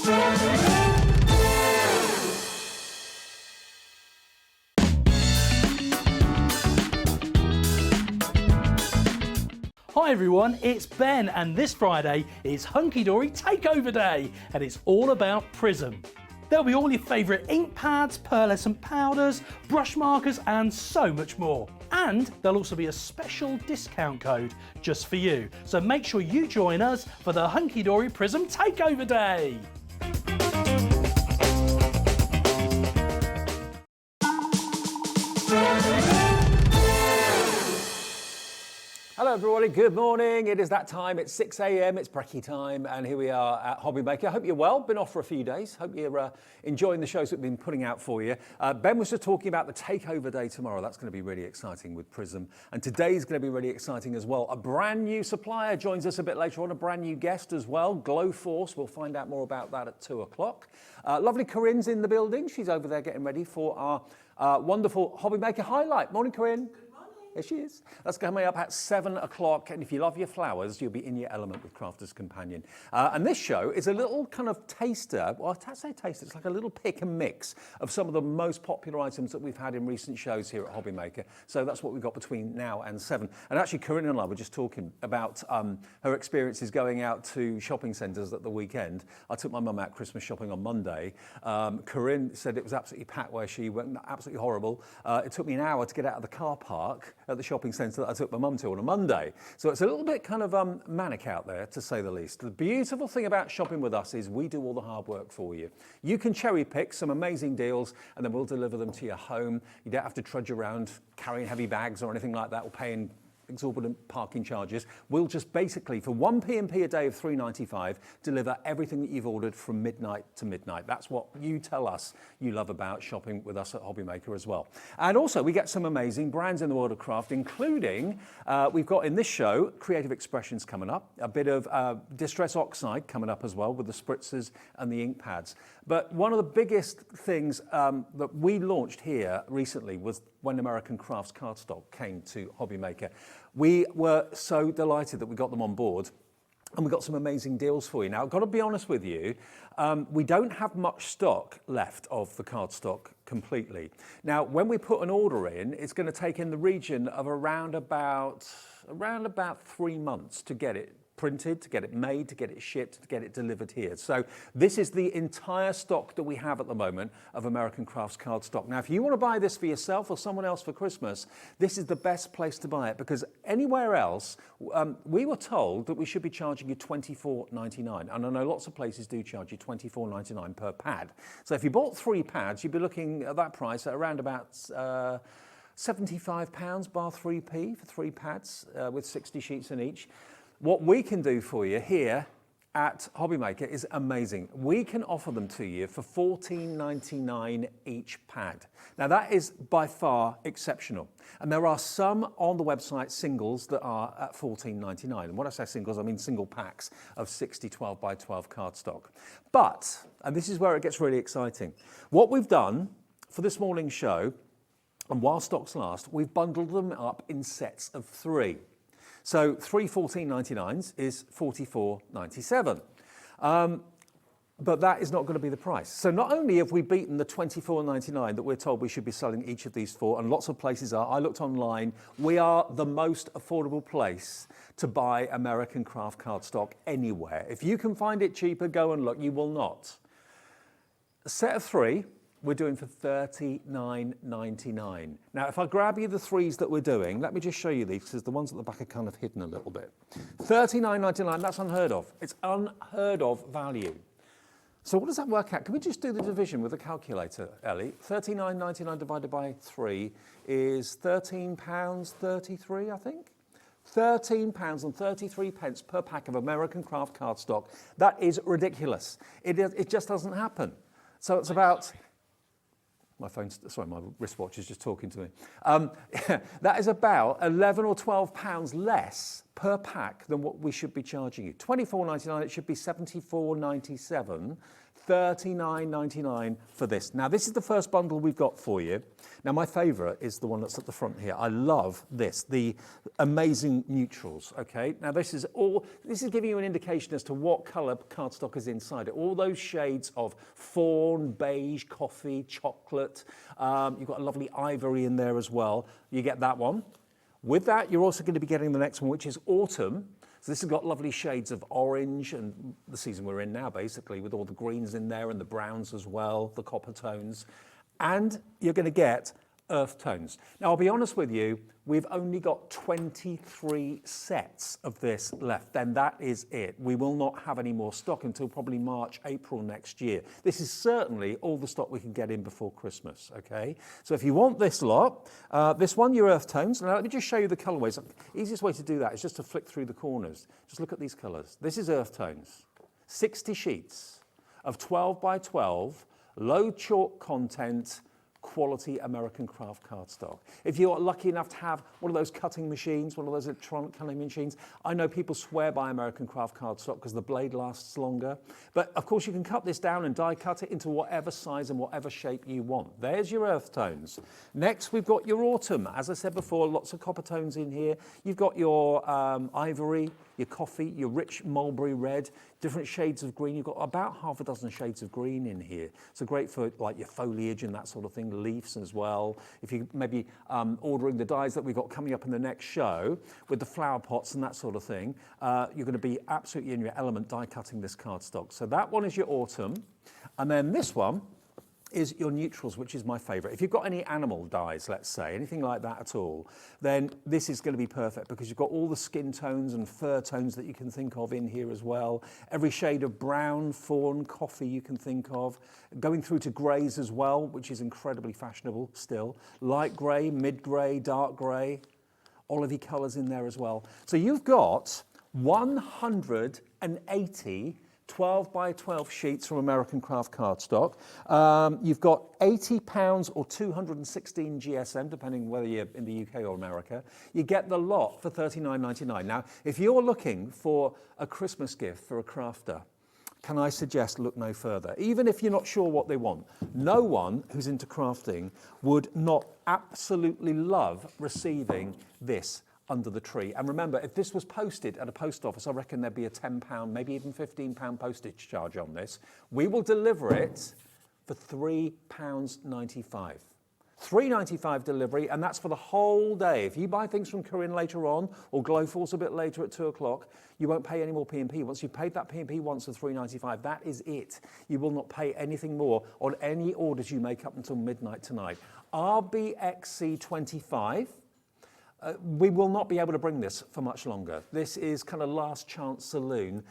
Hi everyone, it's Ben, and this Friday is Hunky Dory Takeover Day, and it's all about Prism. There'll be all your favourite ink pads, pearlescent powders, brush markers, and so much more. And there'll also be a special discount code just for you. So make sure you join us for the Hunky Dory Prism Takeover Day. Hello everybody, good morning. It is that time, it's 6 a.m, it's brekkie time, and here we are at Hobby Maker. I hope you're well, been off for a few days. Hope you're enjoying the shows that we've been putting out for you. Ben was just talking about the takeover day tomorrow. That's going to be really exciting with Prism. And today's going to be really exciting as well. A brand new supplier joins us a bit later on, a brand new guest as well, Glowforce. We'll find out more about that at 2 o'clock. Lovely Corinne's in the building. She's over there getting ready for our wonderful Hobby Maker highlight. Morning, Corinne. There she is. That's coming up at 7 o'clock. And if you love your flowers, you'll be in your element with Crafter's Companion. And this show is a little kind of taster. Well, I say taster. It's like a little pick and mix of some of the most popular items that we've had in recent shows here at Hobby Maker. So that's what we've got between now and 7. And actually, Corinne and I were just talking about her experiences going out to shopping centres at the weekend. I took my mum out Christmas shopping on Monday. Corinne said it was absolutely packed where she went, absolutely horrible. It took me an hour to get out of the car park at the shopping centre that I took my mum to on a Monday. So it's a little bit kind of manic out there, to say the least. The beautiful thing about shopping with us is we do all the hard work for you. You can cherry pick some amazing deals and then we'll deliver them to your home. You don't have to trudge around carrying heavy bags or anything like that or paying exorbitant parking charges. We'll just basically, for 1p&p a day of $3.95, deliver everything that you've ordered from midnight to midnight. That's what you tell us you love about shopping with us at Hobby Maker as well. And also, we get some amazing brands in the world of craft, including, we've got in this show, Creative Expressions coming up, a bit of Distress Oxide coming up as well with the spritzers and the ink pads. But one of the biggest things that we launched here recently was when American Crafts cardstock came to Hobby Maker. We were so delighted that we got them on board and we got some amazing deals for you. Now, I've got to be honest with you, we don't have much stock left of the cardstock completely. Now, when we put an order in, it's going to take in the region of around about 3 months to get it printed, to get it made, to get it shipped, to get it delivered here. So this is the entire stock that we have at the moment of American Crafts cardstock. Now, if you want to buy this for yourself or someone else for Christmas, this is the best place to buy it, because anywhere else, we were told that we should be charging you £24.99. And I know lots of places do charge you £24.99 per pad. So if you bought 3 pads, you'd be looking at that price at around about £75 bar 3p for 3 pads with 60 sheets in each. What we can do for you here at Hobby Maker is amazing. We can offer them to you for $14.99 each pad. Now that is by far exceptional. And there are some on the website singles that are at $14.99. And when I say singles, I mean single packs of 60 12 by 12 cardstock. But, and this is where it gets really exciting, what we've done for this morning's show, and while stocks last, we've bundled them up in sets of 3. So 3 $14.99s is $44.97. But that is not going to be the price. So not only have we beaten the $24.99 that we're told we should be selling each of these for, and lots of places are, I looked online, we are the most affordable place to buy American craft cardstock anywhere. If you can find it cheaper, go and look, you will not. A set of 3, we're doing for $39.99. Now, if I grab you the 3s that we're doing, let me just show you these, because the ones at the back are kind of hidden a little bit. $39.99, that's unheard of. It's unheard of value. So what does that work out? Can we just do the division with a calculator, Ellie? $39.99 divided by 3 is £13.33, I think? £13.33 per pack of American craft cardstock. That is ridiculous. It just doesn't happen. So it's about... My phone's, sorry, my wristwatch is just talking to me. That is about 11 or 12 pounds less per pack than what we should be charging you. $24.99, it should be $74.97. $39.99 for this. Now, this is the first bundle we've got for you. Now, my favourite is the one that's at the front here. I love this, the amazing neutrals, okay? Now, this is giving you an indication as to what colour cardstock is inside it. All those shades of fawn, beige, coffee, chocolate. You've got a lovely ivory in there as well. You get that one. With that, you're also going to be getting the next one, which is autumn. So this has got lovely shades of orange and the season we're in now, basically, with all the greens in there and the browns as well, the copper tones. And you're going to get earth tones. Now, I'll be honest with you, we've only got 23 sets of this left. Then that is it. We will not have any more stock until probably March, April next year. This is certainly all the stock we can get in before Christmas, okay? So if you want this lot, this one, your earth tones. Now, let me just show you the colorways. The easiest way to do that is just to flick through the corners. Just look at these colors. This is earth tones. 60 sheets of 12 by 12, low chalk content, quality American craft cardstock. If you're lucky enough to have one of those cutting machines, one of those electronic cutting machines, I know people swear by American craft cardstock because the blade lasts longer. But of course you can cut this down and die cut it into whatever size and whatever shape you want. There's your earth tones. Next we've got your autumn. As I said before, lots of copper tones in here. You've got your ivory, your coffee, your rich mulberry red, different shades of green. You've got about half a dozen shades of green in here. So great for like your foliage and that sort of thing, leaves as well. If you maybe ordering the dies that we've got coming up in the next show with the flower pots and that sort of thing, you're going to be absolutely in your element die cutting this cardstock. So that one is your autumn. And then this one is your neutrals, which is my favorite. If you've got any animal dyes, let's say, anything like that at all, then this is going to be perfect because you've got all the skin tones and fur tones that you can think of in here as well. Every shade of brown, fawn, coffee you can think of. Going through to greys as well, which is incredibly fashionable still. Light grey, mid-grey, dark grey, olivey colours in there as well. So you've got 180 12 by 12 sheets from American Craft cardstock. You've got £80 or 216 GSM, depending whether you're in the UK or America. You get the lot for $39.99. Now, if you're looking for a Christmas gift for a crafter, can I suggest look no further? Even if you're not sure what they want, no one who's into crafting would not absolutely love receiving this under the tree. And remember, if this was posted at a post office, I reckon there'd be a £10, maybe even £15 postage charge on this. We will deliver it for £3.95. $3.95 delivery, and that's for the whole day. If you buy things from Corinne later on, or Glowforce a bit later at 2 o'clock, you won't pay any more P&P. Once you've paid that P&P once for $3.95, that is it. You will not pay anything more on any orders you make up until midnight tonight. RBXC25. We will not be able to bring this for much longer. This is kind of last chance saloon.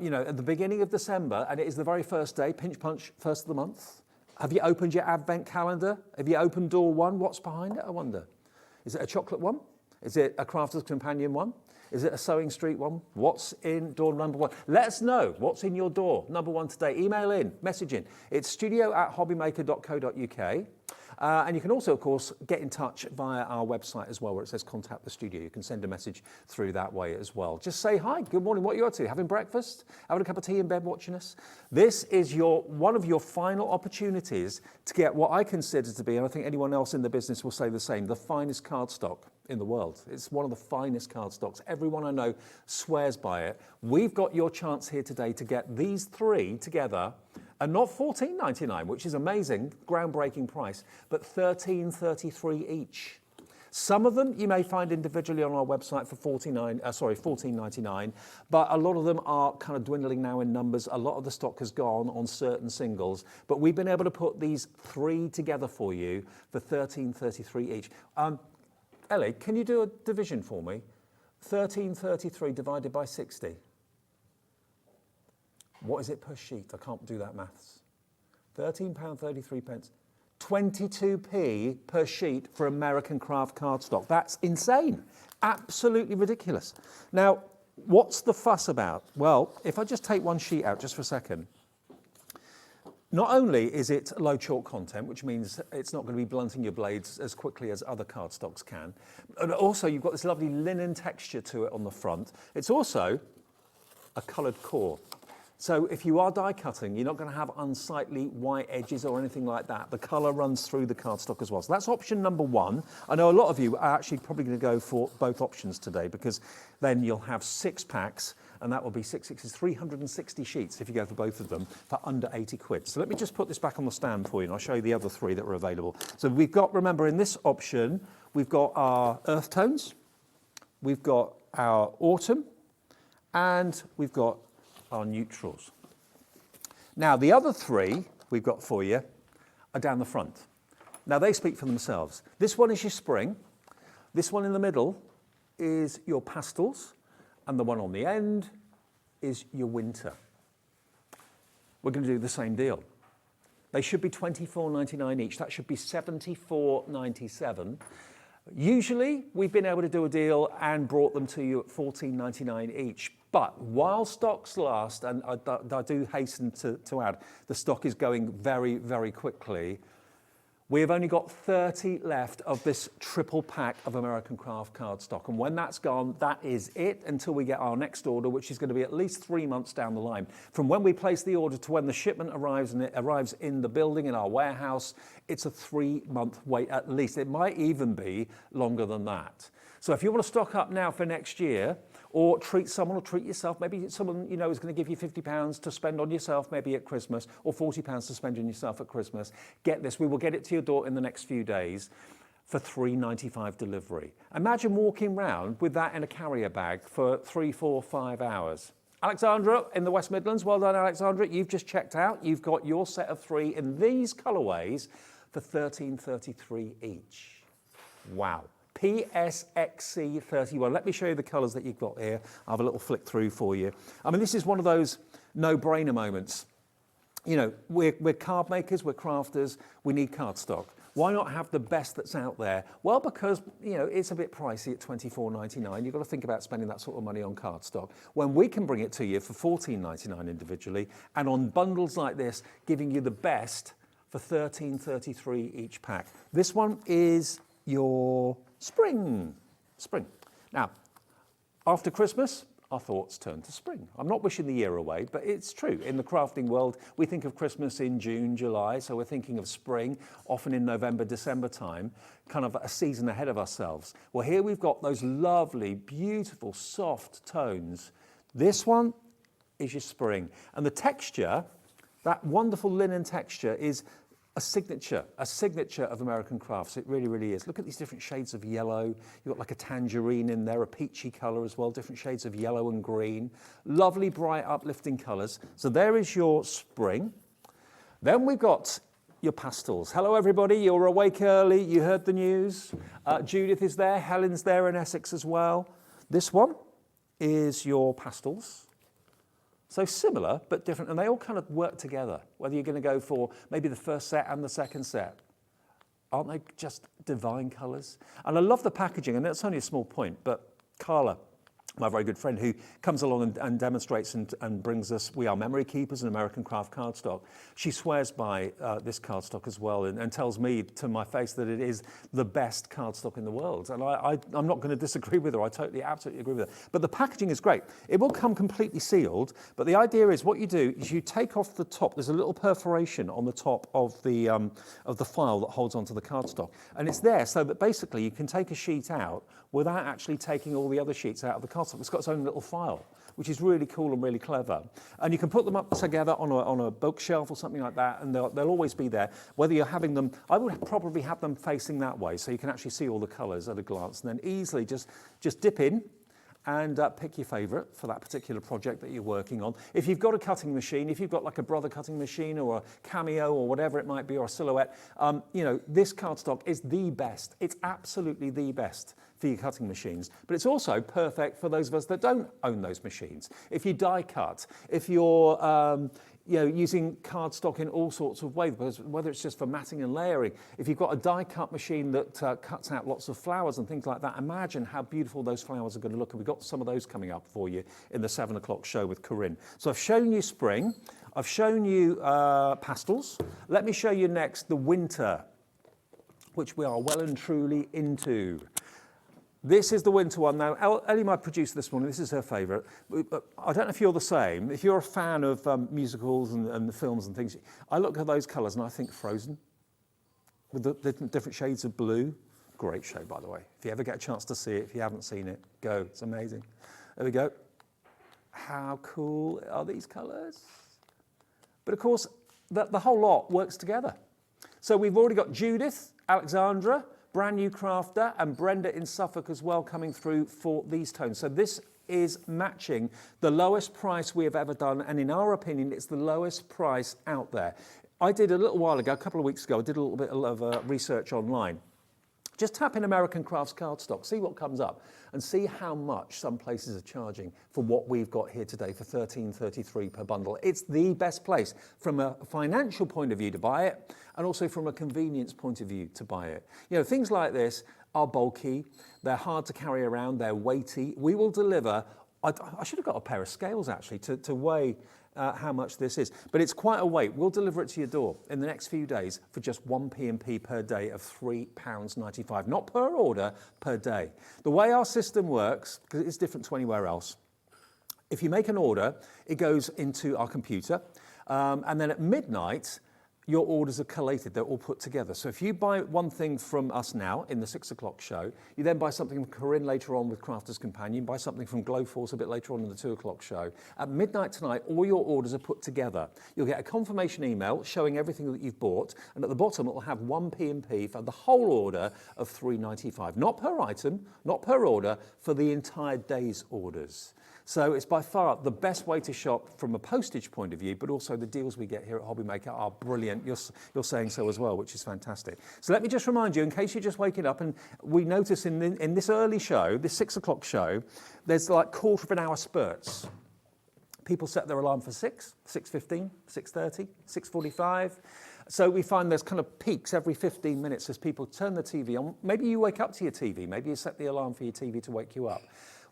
You know, at the beginning of December, and it is the very first day, pinch punch, first of the month. Have you opened your advent calendar? Have you opened door one? What's behind it, I wonder? Is it a chocolate one? Is it a Crafter's Companion one? Is it a Sewing Street one? What's in door number one? Let us know what's in your door, number one today. Email in, message in. It's studio@hobbymaker.co.uk. And you can also, of course, get in touch via our website as well, where it says contact the studio. You can send a message through that way as well. Just say hi, good morning, what are you up to? Having breakfast? Having a cup of tea in bed watching us? This is one of your final opportunities to get what I consider to be, and I think anyone else in the business will say the same, the finest cardstock in the world. It's one of the finest cardstocks. Everyone I know swears by it. We've got your chance here today to get these three together, and not $14.99, which is amazing, groundbreaking price, but $13.33 each. Some of them you may find individually on our website for $14.99, but a lot of them are kind of dwindling now in numbers. A lot of the stock has gone on certain singles, but we've been able to put these three together for you for $13.33 each. Ellie, can you do a division for me? 13.33 divided by 60. What is it per sheet? I can't do that maths. £13.33. 22p per sheet for American Craft cardstock. That's insane. Absolutely ridiculous. Now, what's the fuss about? Well, if I just take one sheet out just for a second, not only is it low chalk content, which means it's not going to be blunting your blades as quickly as other cardstocks can, but also you've got this lovely linen texture to it on the front. It's also a coloured core. So if you are die cutting, you're not going to have unsightly white edges or anything like that. The colour runs through the cardstock as well. So that's option number one. I know a lot of you are actually probably going to go for both options today, because then you'll have 6 packs, and that will be 360 sheets if you go for both of them for under 80 quid. So let me just put this back on the stand for you, and I'll show you the other 3 that are available. So we've got, remember, in this option, we've got our earth tones, we've got our autumn, and we've got our neutrals. Now, the other 3 we've got for you are down the front. Now, they speak for themselves. This one is your spring. This one in the middle is your pastels. And the one on the end is your winter. We're going to do the same deal. They should be £24.99 each. That should be £74.97. Usually, we've been able to do a deal and brought them to you at £14.99 each. But while stocks last, and I do hasten to add, the stock is going very, very quickly. We have only got 30 left of this triple pack of American Craft cardstock. And when that's gone, that is it until we get our next order, which is going to be at least 3 months down the line. From when we place the order to when the shipment arrives, and it arrives in the building, in our warehouse, it's a 3-month wait at least. It might even be longer than that. So if you want to stock up now for next year, or treat someone or treat yourself, maybe someone you know is going to give you £50 to spend on yourself maybe at Christmas, or £40 to spend on yourself at Christmas, get this. We will get it to your door in the next few days for £3.95 delivery. Imagine walking round with that in a carrier bag for 3, 4, 5 hours. Alexandra in the West Midlands, well done Alexandra, you've just checked out. You've got your set of 3 in these colourways for $13.33 each. Wow. PSXC31. Let me show you the colours that you've got here. I'll have a little flick through for you. I mean, this is one of those no-brainer moments. You know, we're card makers, we're crafters, we need cardstock. Why not have the best that's out there? Well, because, you know, it's a bit pricey at $24.99. You've got to think about spending that sort of money on cardstock, when we can bring it to you for $14.99 individually, and on bundles like this, giving you the best for $13.33 each pack. This one is your spring. Now, after Christmas, our thoughts turn to spring. I'm not wishing the year away, but it's true. In the crafting world, we think of Christmas in June, July, so we're thinking of spring, often in November, December time, kind of a season ahead of ourselves. Well, here we've got those lovely, beautiful, soft tones. This one is your spring. And the texture, that wonderful linen texture, is a signature of American Crafts. It really, really is. Look at these different shades of yellow. You've got like a tangerine in there, a peachy colour as well, different shades of yellow and green. Lovely, bright, uplifting colours. So there is your spring. Then we've got your pastels. Hello, everybody. You're awake early. You heard the news. Judith is there. Helen's there in Essex as well. This one is your pastels. So similar, but different, and they all kind of work together, whether you're going to go for maybe the first set and the second set. Aren't they just divine colours? And I love the packaging, and that's only a small point, but Carla, my very good friend, who comes along and demonstrates and brings us We Are Memory Keepers and American Craft cardstock. She swears by this cardstock as well, and tells me to my face that it is the best cardstock in the world. And I'm not going to disagree with her. I totally, absolutely agree with her. But the packaging is great. It will come completely sealed, but the idea is what you do is you take off the top. There's a little perforation on the top of the file that holds onto the cardstock, and it's there so that basically you can take a sheet out without actually taking all the other sheets out of the cardstock. It's got its own little file, which is really cool and really clever. And you can put them up together on a bookshelf or something like that, and they'll always be there. Whether you're having them, I would probably have them facing that way, so you can actually see all the colours at a glance, and then easily just dip in and pick your favourite for that particular project that you're working on. If you've got a cutting machine, if you've got like a Brother cutting machine or a Cameo or whatever it might be, or a Silhouette, you know, this cardstock is the best. It's absolutely the best for your cutting machines, but it's also perfect for those of us that don't own those machines. If you die cut, if you're you know, using cardstock in all sorts of ways, whether it's just for matting and layering. If you've got a die cut machine that cuts out lots of flowers and things like that, imagine how beautiful those flowers are going to look. And we've got some of those coming up for you in the 7 o'clock show with Corinne. So I've shown you spring, I've shown you pastels. Let me show you next the winter, which we are well and truly into. This is the winter one. Now, Ellie, my producer this morning, this is her favourite. I don't know if you're the same. If you're a fan of musicals and the films and things, I look at those colours and I think Frozen, with the different shades of blue. Great show, by the way. If you ever get a chance to see it, if you haven't seen it, go. It's amazing. There we go. How cool are these colours? But of course, the whole lot works together. So we've already got Judith, Alexandra, brand new crafter, and Brenda in Suffolk as well coming through for these tones. So this is matching the lowest price we have ever done, and in our opinion, it's the lowest price out there. I did a little while ago, a couple of weeks ago, I did a little bit of research online. Just tap in American Crafts cardstock, see what comes up, and see how much some places are charging for what we've got here today for $13.33 per bundle. It's the best place from a financial point of view to buy it, and also from a convenience point of view to buy it. You know, things like this are bulky, they're hard to carry around, they're weighty. We will deliver, I should have got a pair of scales actually to weigh how much this is, but it's quite a weight. We'll deliver it to your door in the next few days for just one P&P per day of £3.95, not per order, per day. The way our system works, because it's different to anywhere else, if you make an order, it goes into our computer, and then at midnight, your orders are collated, they're all put together. So if you buy one thing from us now in the 6 o'clock show, you then buy something from Corinne later on with Crafter's Companion, buy something from Glowforce a bit later on in the 2 o'clock show. At midnight tonight, all your orders are put together. You'll get a confirmation email showing everything that you've bought, and at the bottom it will have one P&P for the whole order of £3.95. Not per item, not per order, for the entire day's orders. So it's by far the best way to shop from a postage point of view, but also the deals we get here at Hobbymaker are brilliant. You're saying so as well, which is fantastic. So let me just remind you, in case you're just waking up, and we notice in this early show, this 6 o'clock show, there's like quarter of an hour spurts. People set their alarm for 6, 6:15, 6:30, 6:45. So we find there's kind of peaks every 15 minutes as people turn the TV on. Maybe you wake up to your TV. Maybe you set the alarm for your TV to wake you up.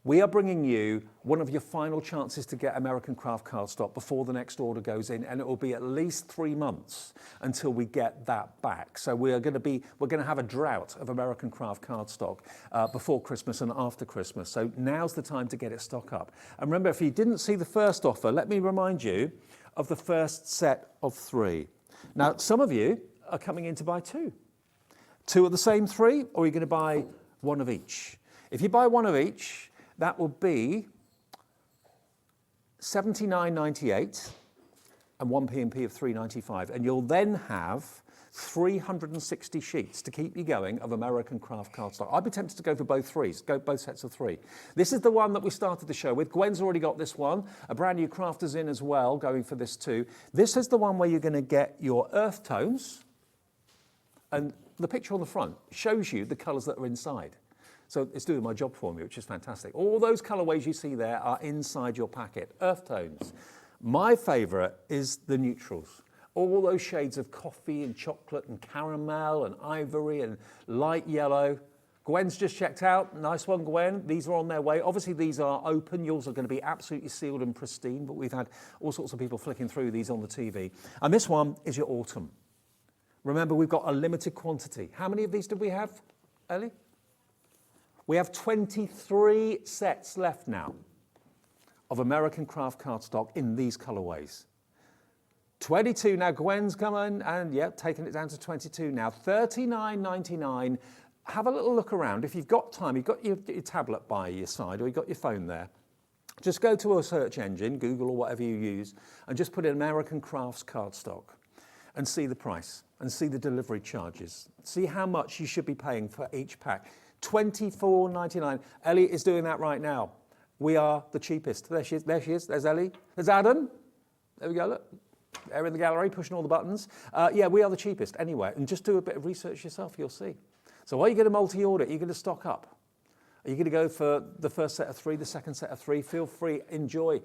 We are bringing you one of your final chances to get American Craft cardstock before the next order goes in, and it will be at least 3 months until we get that back. So we're going to have a drought of American Craft cardstock before Christmas and after Christmas. So now's the time to get it stock up. And remember, if you didn't see the first offer, let me remind you of the first set of 3. Now, some of you are coming in to buy 2. 2 of the same 3, or you're going to buy 1 of each. If you buy 1 of each, that will be $79.98 and one P&P of $3.95. And you'll then have 360 sheets to keep you going of American Craft cardstock. I'd be tempted to go for both sets of 3. This is the one that we started the show with. Gwen's already got this one. A brand new crafter's in as well, going for this too. This is the one where you're going to get your earth tones, and the picture on the front shows you the colours that are inside. So it's doing my job for me, which is fantastic. All those colourways you see there are inside your packet, earth tones. My favourite is the neutrals. All those shades of coffee and chocolate and caramel and ivory and light yellow. Gwen's just checked out. Nice one, Gwen. These are on their way. Obviously, these are open. Yours are going to be absolutely sealed and pristine, but we've had all sorts of people flicking through these on the TV. And this one is your autumn. Remember, we've got a limited quantity. How many of these did we have, Ellie? We have 23 sets left now of American Craft cardstock in these colourways. 22 now. Gwen's coming and taking it down to 22 now. $39.99. Have a little look around. If you've got time, you've got your tablet by your side, or you've got your phone there. Just go to a search engine, Google or whatever you use, and just put in American Crafts cardstock and see the price and see the delivery charges. See how much you should be paying for each pack. $24.99. Ellie is doing that right now. We are the cheapest. There she is. There she is. There's Ellie. There's Adam. There we go. Look. They're in the gallery pushing all the buttons. We are the cheapest anywhere. And just do a bit of research yourself. You'll see. So are you going to multi-order? Are you going to stock up? Are you going to go for the first set of 3, the second set of 3? Feel free. Enjoy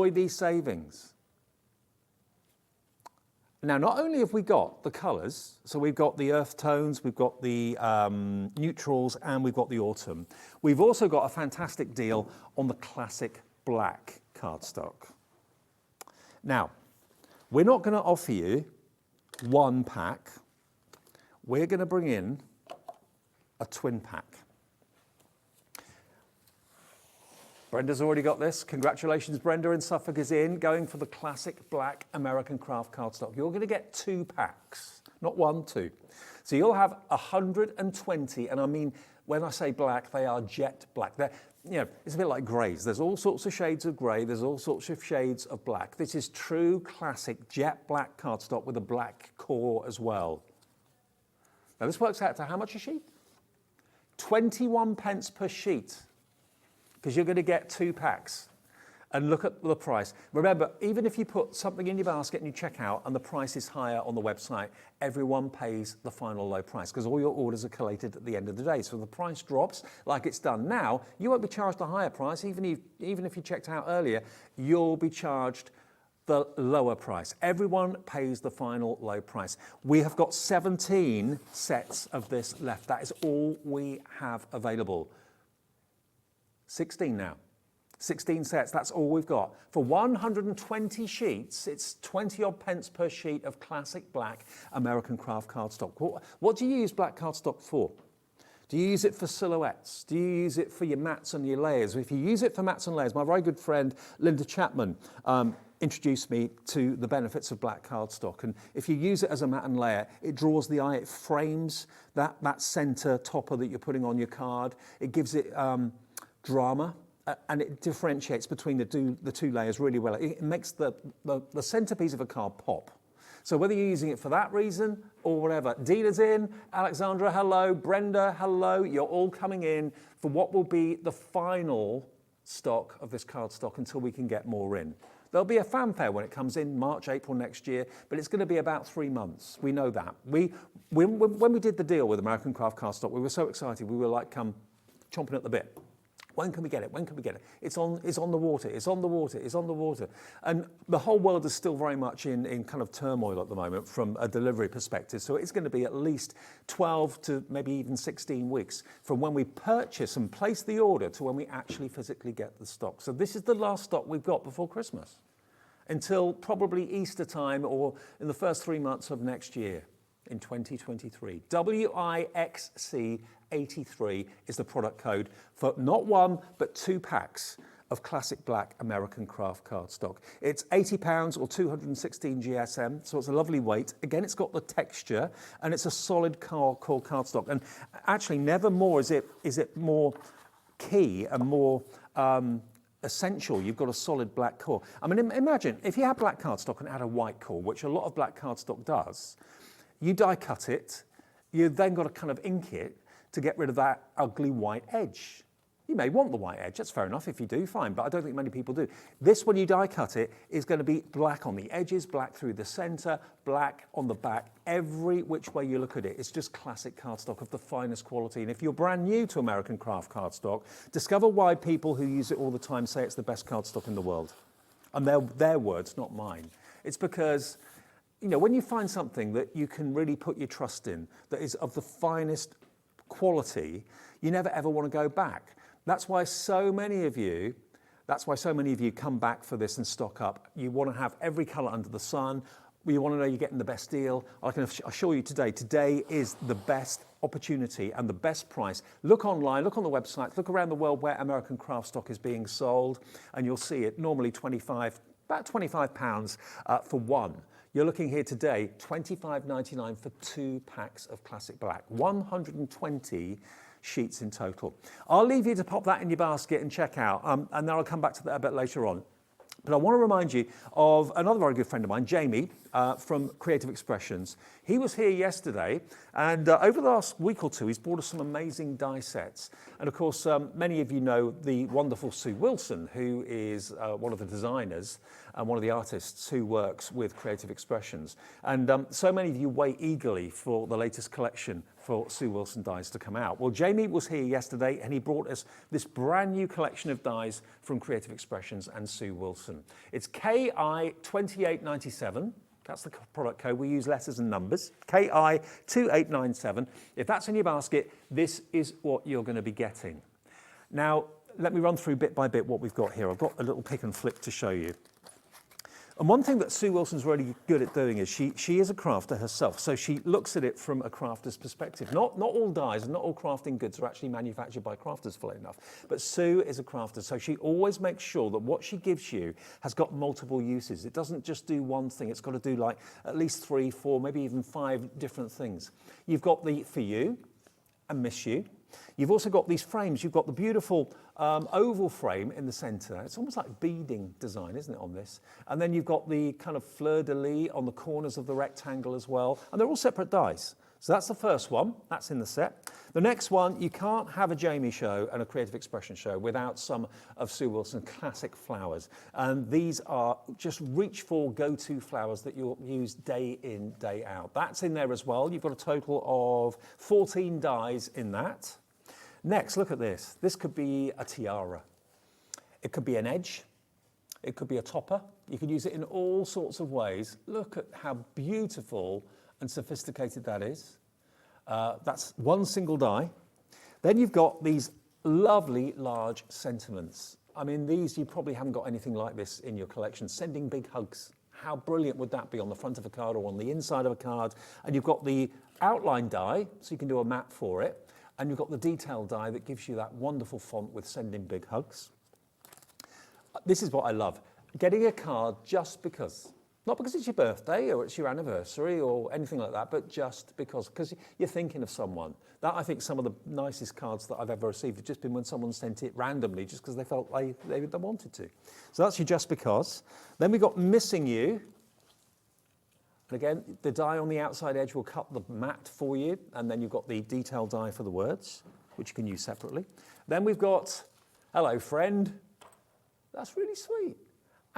these savings. Now, not only have we got the colours, so we've got the earth tones, we've got the neutrals, and we've got the autumn. We've also got a fantastic deal on the classic black cardstock. Now, we're not going to offer you 1 pack. We're going to bring in a twin pack. Brenda's already got this. Congratulations, Brenda in Suffolk is in, going for the classic black American craft cardstock. You're going to get 2 packs, not 1, 2. So you'll have 120, and I mean, when I say black, they are jet black. They're, you know, it's a bit like greys. There's all sorts of shades of grey, there's all sorts of shades of black. This is true classic jet black cardstock with a black core as well. Now this works out to how much a sheet? 21 pence per sheet, because you're going to get 2 packs. And look at the price. Remember, even if you put something in your basket and you check out and the price is higher on the website, everyone pays the final low price because all your orders are collated at the end of the day. So if the price drops like it's done now, you won't be charged a higher price. Even if you checked out earlier, you'll be charged the lower price. Everyone pays the final low price. We have got 17 sets of this left. That is all we have available. 16 now. 16 sets, that's all we've got. For 120 sheets, it's 20 odd pence per sheet of classic black American craft cardstock. What do you use black cardstock for? Do you use it for silhouettes? Do you use it for your mats and your layers? If you use it for mats and layers, my very good friend Linda Chapman introduced me to the benefits of black cardstock. And if you use it as a mat and layer, it draws the eye, it frames that center topper that you're putting on your card. It gives it drama. And it differentiates between the two layers really well. It makes the centerpiece of a card pop. So whether you're using it for that reason or whatever, Dina's in, Alexandra, hello, Brenda, hello. You're all coming in for what will be the final stock of this cardstock until we can get more in. There'll be a fanfare when it comes in March, April next year, but it's going to be about 3 months. We know that. When we did the deal with American Craft Cardstock, we were so excited. We were like chomping at the bit. When can we get it? When can we get it? It's on the water. It's on the water. It's on the water. And the whole world is still very much in kind of turmoil at the moment from a delivery perspective. So it's going to be at least 12 to maybe even 16 weeks from when we purchase and place the order to when we actually physically get the stock. So this is the last stock we've got before Christmas until probably Easter time or in the first 3 months of next year in 2023. WIXC 83 is the product code for not 1 but 2 packs of classic black American craft cardstock. It's £80 or 216 GSM, so it's a lovely weight. Again, it's got the texture and it's a solid core cardstock. And actually, never more is it more key and more essential. You've got a solid black core. I mean, imagine if you had black cardstock and had a white core, which a lot of black cardstock does. You die cut it, you've then got to kind of ink it to get rid of that ugly white edge. You may want the white edge, that's fair enough. If you do, fine, but I don't think many people do. This, when you die cut it, is going to be black on the edges, black through the center, black on the back. Every which way you look at it, it's just classic cardstock of the finest quality. And if you're brand new to American craft cardstock, discover why people who use it all the time say it's the best cardstock in the world. And their words, not mine. It's because, you know, when you find something that you can really put your trust in, that is of the finest quality, you never ever want to go back. That's why so many of you come back for this and stock up. You want to have every colour under the sun. You want to know you're getting the best deal. I can assure you today is the best opportunity and the best price. Look online, look on the website, look around the world where American craft stock is being sold, and you'll see it normally about £25 for one. You're looking here today, $25.99 for 2 packs of classic black, 120 sheets in total. I'll leave you to pop that in your basket and check out, and then I'll come back to that a bit later on. But I want to remind you of another very good friend of mine, Jamie, from Creative Expressions. He was here yesterday, and over the last week or two, he's brought us some amazing die sets. And of course, many of you know the wonderful Sue Wilson, who is one of the designers and one of the artists who works with Creative Expressions. And so many of you wait eagerly for the latest collection for Sue Wilson dies to come out. Well, Jamie was here yesterday and he brought us this brand new collection of dies from Creative Expressions and Sue Wilson. It's KI2897. That's the product code. We use letters and numbers. KI2897. If that's in your basket, this is what you're going to be getting. Now, let me run through bit by bit what we've got here. I've got a little pick and flip to show you. And one thing that Sue Wilson's really good at doing is she is a crafter herself, so she looks at it from a crafter's perspective. Not all dyes and not all crafting goods are actually manufactured by crafters, funnily enough. But Sue is a crafter, so she always makes sure that what she gives you has got multiple uses. It doesn't just do one thing, it's got to do like at least 3, 4, maybe even 5 different things. You've got the For You and Miss You. You've also got these frames. You've got the beautiful oval frame in the centre. It's almost like beading design, isn't it, on this? And then you've got the kind of fleur-de-lis on the corners of the rectangle as well. And they're all separate dies. So that's the first one. That's in the set. The next one, you can't have a Jamie show and a creative expression show without some of Sue Wilson's classic flowers. And these are just reach for go-to flowers that you'll use day in, day out. That's in there as well. You've got a total of 14 dies in that. Next, look at this. This could be a tiara. It could be an edge. It could be a topper. You could use it in all sorts of ways. Look at how beautiful and sophisticated that is. That's one single die. Then you've got these lovely large sentiments. I mean, these, you probably haven't got anything like this in your collection. Sending big hugs. How brilliant would that be on the front of a card or on the inside of a card? And you've got the outline die, so you can do a map for it. And you've got the detail die that gives you that wonderful font with Sending Big Hugs. This is what I love. Getting a card just because. Not because it's your birthday or it's your anniversary or anything like that, but just because you're thinking of someone. That, I think, some of the nicest cards that I've ever received have just been when someone sent it randomly just because they felt they wanted to. So that's your just because. Then we've got Missing You. And again, the die on the outside edge will cut the mat for you, and then you've got the detail die for the words, which you can use separately. Then we've got Hello Friend. That's really sweet.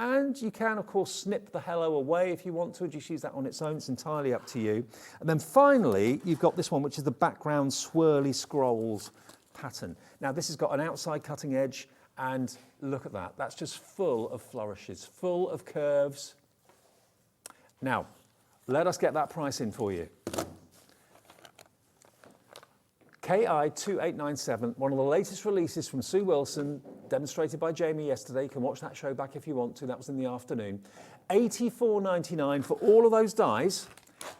And you can, of course, snip the hello away if you want to, just use that on its own. It's entirely up to you. And then finally, you've got this one, which is the background swirly scrolls pattern. Now, this has got an outside cutting edge, and look at that. That's just full of flourishes, full of curves. Now, let us get that price in for you. KI2897, one of the latest releases from Sue Wilson, demonstrated by Jamie yesterday. You can watch that show back if you want to. That was in the afternoon. $84.99 for all of those dies,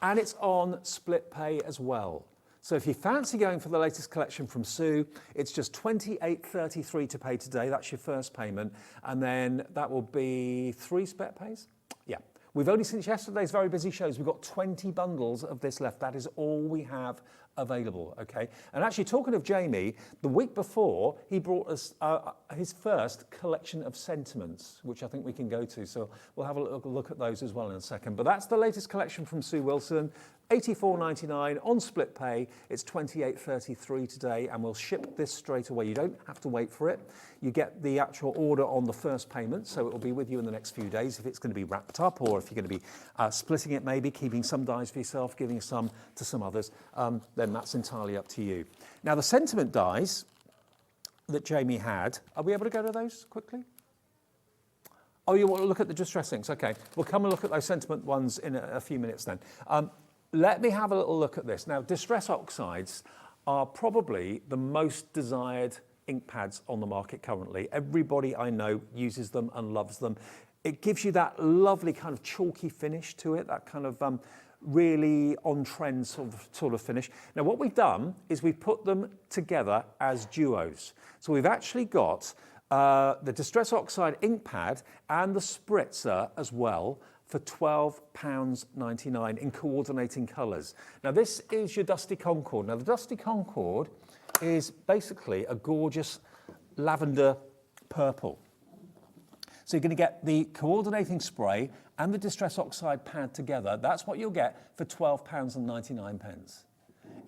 and it's on split pay as well. So if you fancy going for the latest collection from Sue, it's just $28.33 to pay today. That's your first payment, and then that will be 3 split pays. Yeah. We've only, since yesterday's very busy shows, we've got 20 bundles of this left. That is all we have available, okay? And actually, talking of Jamie, the week before, he brought us his first collection of sentiments, which I think we can go to. So we'll have a look at those as well in a second. But that's the latest collection from Sue Wilson. $84.99 on split pay. It's $28.33 today, and we'll ship this straight away. You don't have to wait for it. You get the actual order on the first payment, so it will be with you in the next few days if it's going to be wrapped up, or if you're going to be splitting it, maybe keeping some dies for yourself, giving some to some others, then that's entirely up to you. Now, the sentiment dies that Jamie had, are we able to go to those quickly? Oh, you want to look at the distress inks? Okay, we'll come and look at those sentiment ones in a few minutes then. Let me have a little look at this. Now, Distress Oxides are probably the most desired ink pads on the market currently. Everybody I know uses them and loves them. It gives you that lovely kind of chalky finish to it, that kind of really on-trend sort of finish. Now, what we've done is we've put them together as duos. So we've actually got the Distress Oxide ink pad and the spritzer as well, for £12.99 in coordinating colours. Now, this is your Dusty Concord. Now, the Dusty Concord is basically a gorgeous lavender purple. So you're going to get the coordinating spray and the Distress Oxide pad together. That's what you'll get for £12.99.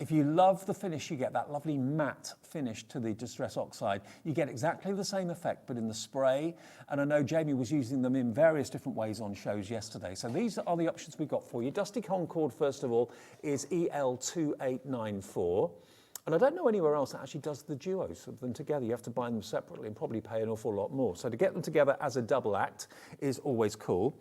If you love the finish, you get that lovely matte finish to the Distress Oxide. You get exactly the same effect, but in the spray. And I know Jamie was using them in various different ways on shows yesterday. So these are the options we've got for you. Dusty Concord, first of all, is EL2894. And I don't know anywhere else that actually does the duos of them together. You have to buy them separately and probably pay an awful lot more. So to get them together as a double act is always cool.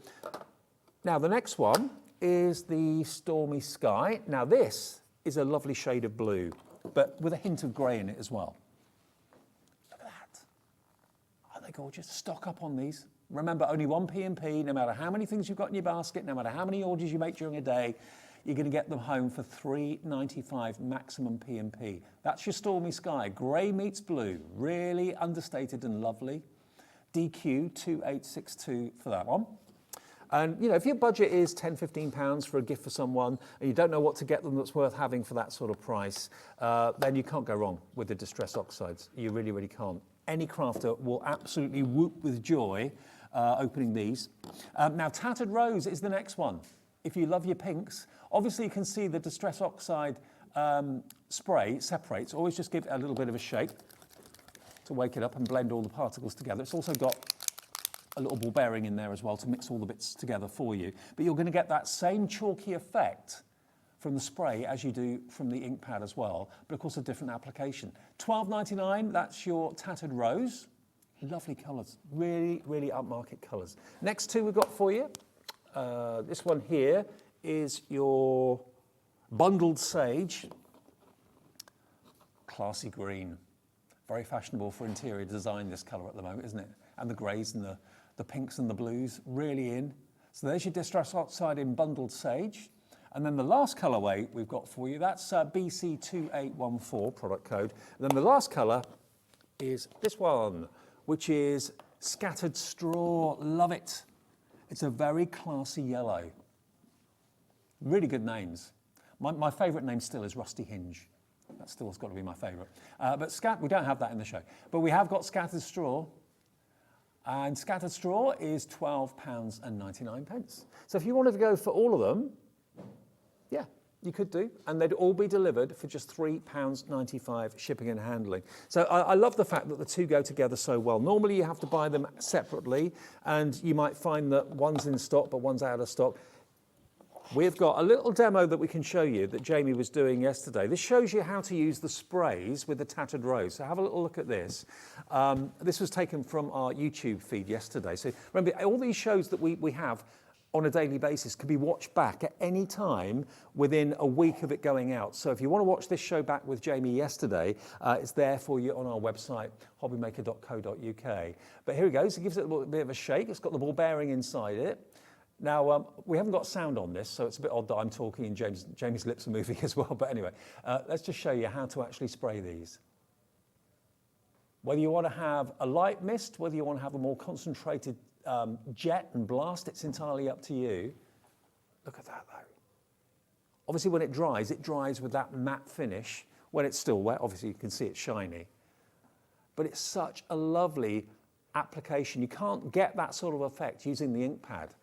Now, the next one is the Stormy Sky. Now, this is a lovely shade of blue, but with a hint of grey in it as well. Look at that. Aren't they gorgeous? Stock up on these. Remember, only one P&P, no matter how many things you've got in your basket, no matter how many orders you make during a day, you're going to get them home for $3.95 maximum P&P. That's your Stormy Sky. Grey meets blue. Really understated and lovely. DQ 2862 for that one. And you know, if your budget is £10, £15 for a gift for someone and you don't know what to get them that's worth having for that sort of price, then you can't go wrong with the Distress Oxides. You really, really can't. Any crafter will absolutely whoop with joy opening these. Now, Tattered Rose is the next one. If you love your pinks, obviously you can see the Distress Oxide spray separates. Always just give it a little bit of a shake to wake it up and blend all the particles together. It's also got a little ball bearing in there as well to mix all the bits together for you. But you're going to get that same chalky effect from the spray as you do from the ink pad as well, but of course a different application. $12.99, that's your Tattered Rose. Lovely colours, really, really upmarket colours. Next two we've got for you. This one here is your Bundled Sage. Classy green. Very fashionable for interior design, this colour at the moment, isn't it? And the greys and the pinks and the blues, really in. So there's your Distress Oxide in Bundled Sage. And then the last colourway we've got for you, that's BC2814 product code. And then the last colour is this one, which is Scattered Straw. Love it. It's a very classy yellow. Really good names. My favourite name still is Rusty Hinge. That still has got to be my favourite. But we don't have that in the show. But we have got Scattered Straw. And Scattered Straw is £12.99. So if you wanted to go for all of them, yeah, you could do. And they'd all be delivered for just £3.95 shipping and handling. So I love the fact that the two go together so well. Normally you have to buy them separately and you might find that one's in stock but one's out of stock. We've got a little demo that we can show you that Jamie was doing yesterday. This shows you how to use the sprays with the Tattered Rose. So have a little look at this. This was taken from our YouTube feed yesterday. So remember, all these shows that we have on a daily basis can be watched back at any time within a week of it going out. So if you want to watch this show back with Jamie yesterday, it's there for you on our website, hobbymaker.co.uk. But here it goes. It gives it a little bit of a shake. It's got the ball bearing inside it. Now, we haven't got sound on this, so it's a bit odd that I'm talking and Jamie's lips are moving as well. But anyway, let's just show you how to actually spray these. Whether you want to have a light mist, whether you want to have a more concentrated jet and blast, it's entirely up to you. Look at that, though. Obviously, when it dries with that matte finish. When it's still wet, obviously, you can see it's shiny. But it's such a lovely application. You can't get that sort of effect using the ink pad.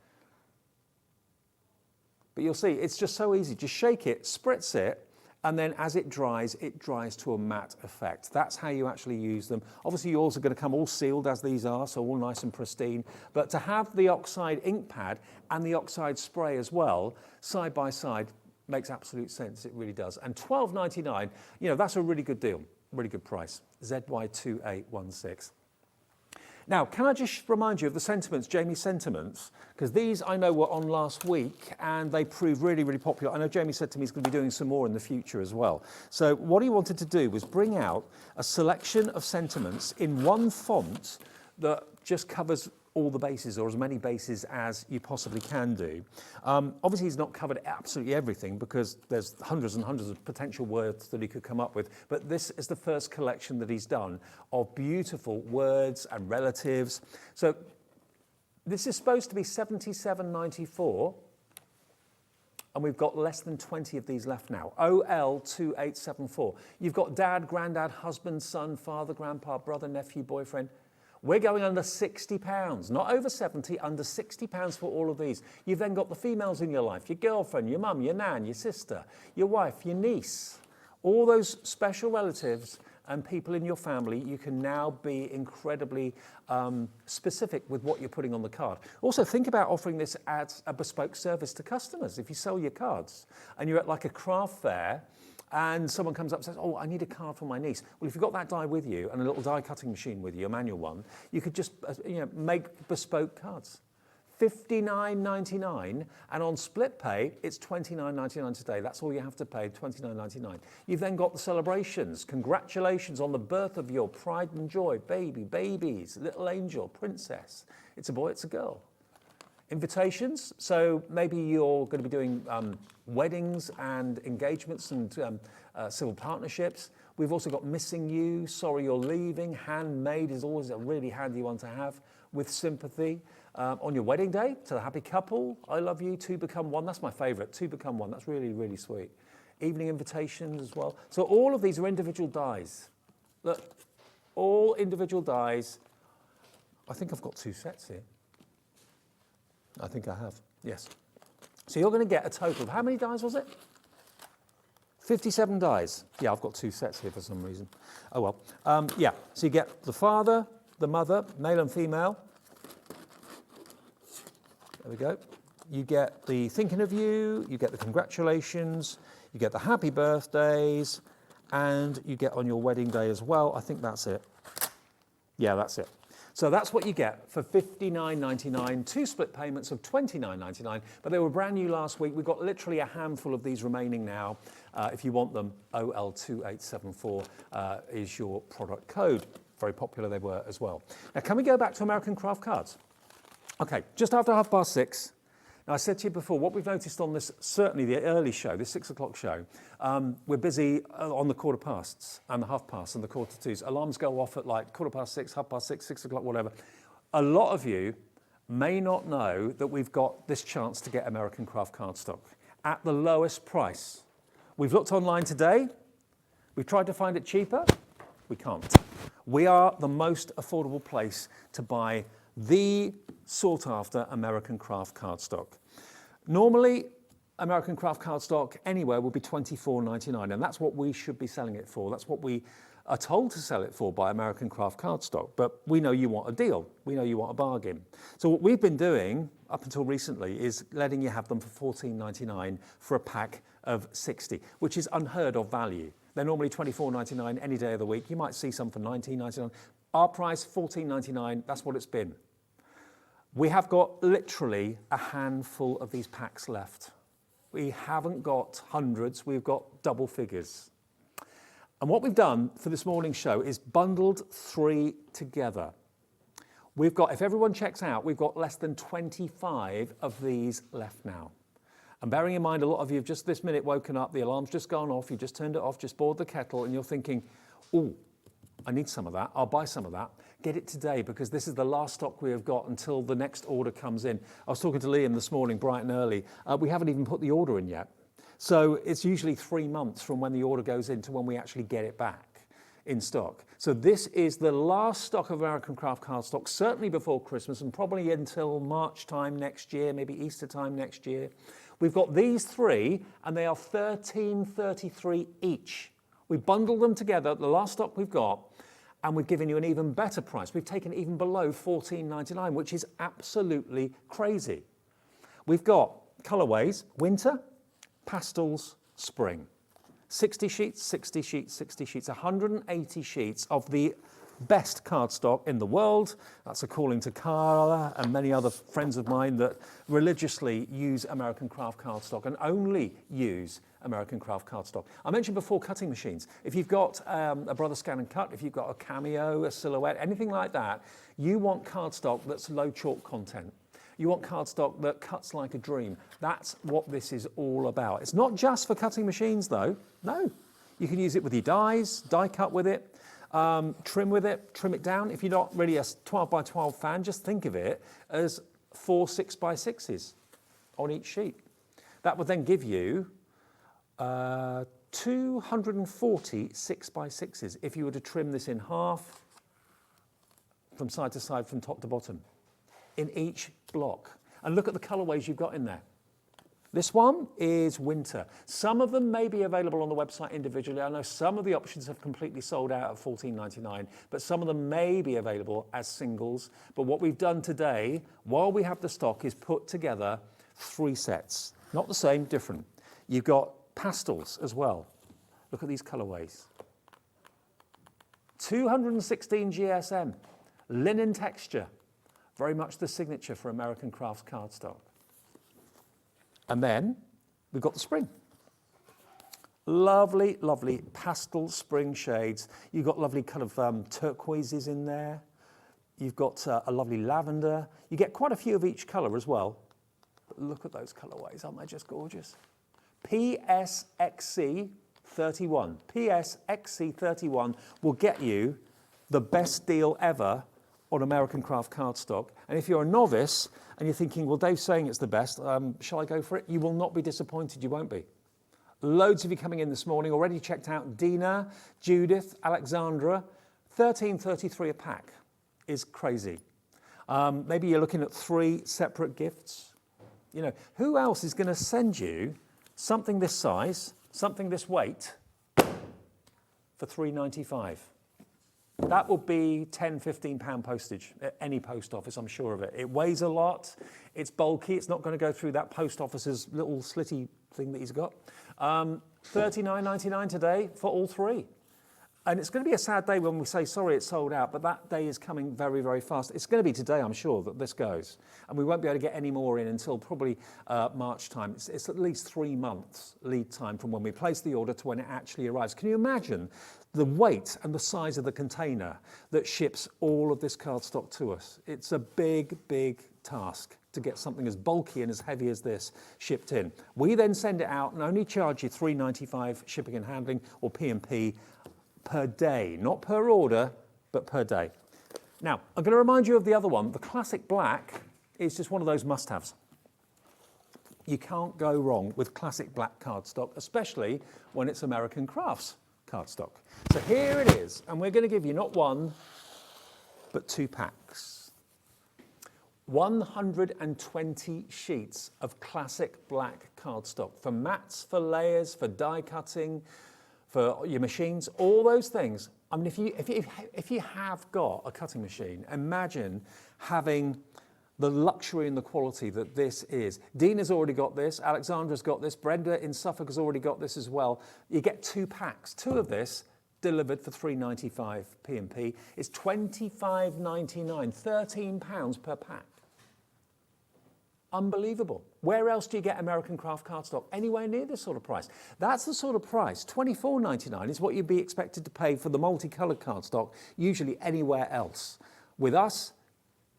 But you'll see, it's just so easy. Just shake it, spritz it, and then as it dries to a matte effect. That's how you actually use them. Obviously, yours are going to come all sealed as these are, so all nice and pristine. But to have the Oxide ink pad and the Oxide spray as well, side by side, makes absolute sense. It really does. And $12.99, you know, that's a really good deal, really good price. ZY2816. Now, can I just remind you of the sentiments, Jamie's sentiments? Because these I know were on last week and they proved really, really popular. I know Jamie said to me he's going to be doing some more in the future as well. So what he wanted to do was bring out a selection of sentiments in one font that just covers all the bases, or as many bases as you possibly can do. Obviously, he's not covered absolutely everything because there's hundreds and hundreds of potential words that he could come up with. But this is the first collection that he's done of beautiful words and relatives. So this is supposed to be $77.94. And we've got less than 20 of these left now. OL2874. You've got dad, granddad, husband, son, father, grandpa, brother, nephew, boyfriend. We're going under £60, not over 70, under £60 for all of these. You've then got the females in your life, your girlfriend, your mum, your nan, your sister, your wife, your niece, all those special relatives and people in your family. You can now be incredibly specific with what you're putting on the card. Also, think about offering this as a bespoke service to customers. If you sell your cards and you're at like a craft fair, and someone comes up and says, oh, I need a card for my niece. Well, if you've got that die with you and a little die cutting machine with you, a manual one, you could just make bespoke cards. $59.99, and on split pay, it's $29.99 today. That's all you have to pay, $29.99. You've then got the celebrations. Congratulations on the birth of your pride and joy, babies, little angel, princess. It's a boy, it's a girl. Invitations, so maybe you're going to be doing weddings and engagements and civil partnerships. We've also got missing you, sorry you're leaving. Handmade is always a really handy one to have with sympathy. On your wedding day, to the happy couple, I love you, two become one. That's my favourite, two become one. That's really, really sweet. Evening invitations as well. So all of these are individual dies. Look, all individual dies. I think I've got 2 sets here. I think I have, yes. So you're going to get a total of, how many dies was it? 57 dies. Yeah, I've got 2 sets here for some reason. Oh well. Yeah, so you get the father, the mother, male and female. There we go. You get the thinking of you, you get the congratulations, you get the happy birthdays, and you get on your wedding day as well. I think that's it. Yeah, that's it. So that's what you get for $59.99, 2 split payments of $29.99, but they were brand new last week. We've got literally a handful of these remaining now. If you want them, OL2874 is your product code. Very popular they were as well. Now, can we go back to American Craft Cards? Okay, just after 6:30. Now, I said to you before, what we've noticed on this, certainly the early show, this 6 o'clock show, we're busy on the 1/4 and the 1/2 and the 1/4. Alarms go off at like 6:15, 6:30, 6 o'clock, whatever. A lot of you may not know that we've got this chance to get American Craft cardstock at the lowest price. We've looked online today. We've tried to find it cheaper. We can't. We are the most affordable place to buy the sought-after American Craft cardstock. Normally, American Craft cardstock anywhere will be $24.99, and that's what we should be selling it for. That's what we are told to sell it for by American Craft cardstock. But we know you want a deal. We know you want a bargain. So what we've been doing up until recently is letting you have them for $14.99 for a pack of 60, which is unheard of value. They're normally $24.99 any day of the week. You might see some for $19.99. Our price, $14.99, that's what it's been. We have got literally a handful of these packs left. We haven't got hundreds, we've got double figures. And what we've done for this morning's show is bundled 3 together. We've got, if everyone checks out, we've got less than 25 of these left now. And bearing in mind, a lot of you have just this minute woken up, the alarm's just gone off, you just turned it off, just boiled the kettle, and you're thinking, oh, I need some of that, I'll buy some of that. Get it today, because this is the last stock we have got until the next order comes in. I was talking to Liam this morning, bright and early. We haven't even put the order in yet. So it's usually 3 months from when the order goes in to when we actually get it back in stock. So this is the last stock of American Craft cardstock, certainly before Christmas, and probably until March time next year, maybe Easter time next year. We've got these 3, and they are $13.33 each. We bundled them together, the last stock we've got, and we've given you an even better price. We've taken it even below $14.99, which is absolutely crazy. We've got colourways, winter, pastels, spring. 60 sheets, 60 sheets, 60 sheets, 180 sheets of the best cardstock in the world. That's according to Carla and many other friends of mine that religiously use American Craft cardstock and only use American Craft cardstock. I mentioned before cutting machines. If you've got a Brother Scan and Cut, if you've got a Cameo, a Silhouette, anything like that, you want cardstock that's low chalk content. You want cardstock that cuts like a dream. That's what this is all about. It's not just for cutting machines though. No, you can use it with your dies, die cut with it, trim with it, trim it down. If you're not really a 12 by 12 fan, just think of it as 4 6 by 6s on each sheet. That would then give you 240 6 by 6s if you were to trim this in half from side to side, from top to bottom, in each block. And look at the colorways you've got in there. This one is winter. Some of them may be available on the website individually. I know some of the options have completely sold out at $14.99, but some of them may be available as singles. But what we've done today, while we have the stock, is put together 3 sets. Not the same, different. You've got pastels as well. Look at these colorways. 216 GSM, linen texture, Very much the signature for American Crafts cardstock. And then we've got the spring. Lovely, lovely pastel spring shades. You've got lovely kind of turquoises in there. You've got a lovely lavender. You get quite a few of each colour as well. But look at those colourways, aren't they just gorgeous? PSXC 31. PSXC 31 will get you the best deal ever on American Craft cardstock. And if you're a novice and you're thinking, well, Dave's saying it's the best, shall I go for it? You will not be disappointed, you won't be. Loads of you coming in this morning, already checked out. Dina, Judith, Alexandra, $13.33 a pack is crazy. Maybe you're looking at 3 separate gifts. You know, who else is going to send you something this size, something this weight for $3.95? That will be £10, £15 postage at any post office, I'm sure of it. It weighs a lot, it's bulky, it's not going to go through that post office's little slitty thing that he's got. $39.99 today for all 3. And it's going to be a sad day when we say, sorry, it's sold out, but that day is coming very, very fast. It's going to be today, I'm sure, that this goes. And we won't be able to get any more in until probably March time. It's at least 3 months lead time from when we place the order to when it actually arrives. Can you imagine the weight and the size of the container that ships all of this cardstock to us? It's a big, big task to get something as bulky and as heavy as this shipped in. We then send it out and only charge you $3.95 shipping and handling, or P&P, per day, not per order, but per day. Now, I'm going to remind you of the other one. The Classic Black is just one of those must-haves. You can't go wrong with Classic Black cardstock, especially when it's American Crafts cardstock. So here it is, and we're going to give you not 1, but 2 packs. 120 sheets of Classic Black cardstock for mats, for layers, for die cutting, for your machines, all those things. I mean, if you have got a cutting machine, imagine having the luxury and the quality that this is. Dina's already got this, Alexandra's got this, Brenda in Suffolk has already got this as well. You get 2 packs, 2 of this delivered for $3.95 P&P. It's $25.99, £13 per pack. Unbelievable. Where else do you get American Craft cardstock anywhere near this sort of price? That's the sort of price. $24.99 is what you'd be expected to pay for the multicoloured cardstock, usually anywhere else. With us,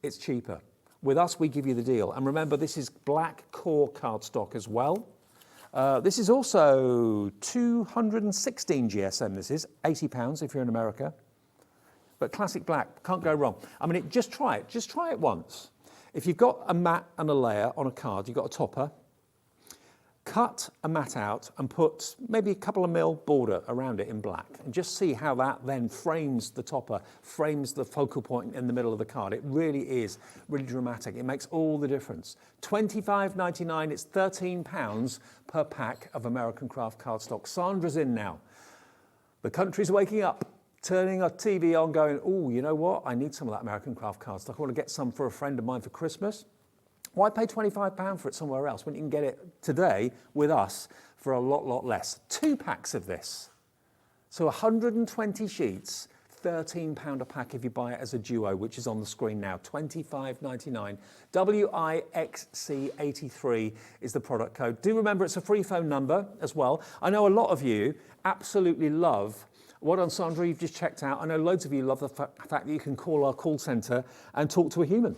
it's cheaper. With us, we give you the deal. And remember, this is black core cardstock as well. This is also 216 GSM, this is, £80 if you're in America. But Classic Black, can't go wrong. I mean, just try it once. If you've got a mat and a layer on a card, you've got a topper, cut a mat out and put maybe a couple of mil border around it in black, and just see how that then frames the topper, frames the focal point in the middle of the card. It really is really dramatic. It makes all the difference. $25.99, it's £13 per pack of American Craft cardstock. Sandra's in now. The country's waking up. Turning our TV on going, oh, you know what? I need some of that American Craft cardstock. I want to get some for a friend of mine for Christmas. Why pay £25 for it somewhere else when you can get it today with us for a lot less? 2 packs of this. So 120 sheets, £13 a pack if you buy it as a duo, which is on the screen now, $25.99. WIXC83 is the product code. Do remember it's a free phone number as well. I know a lot of you absolutely love what on Sandra you've just checked out. I know loads of you love the fact that you can call our call centre and talk to a human.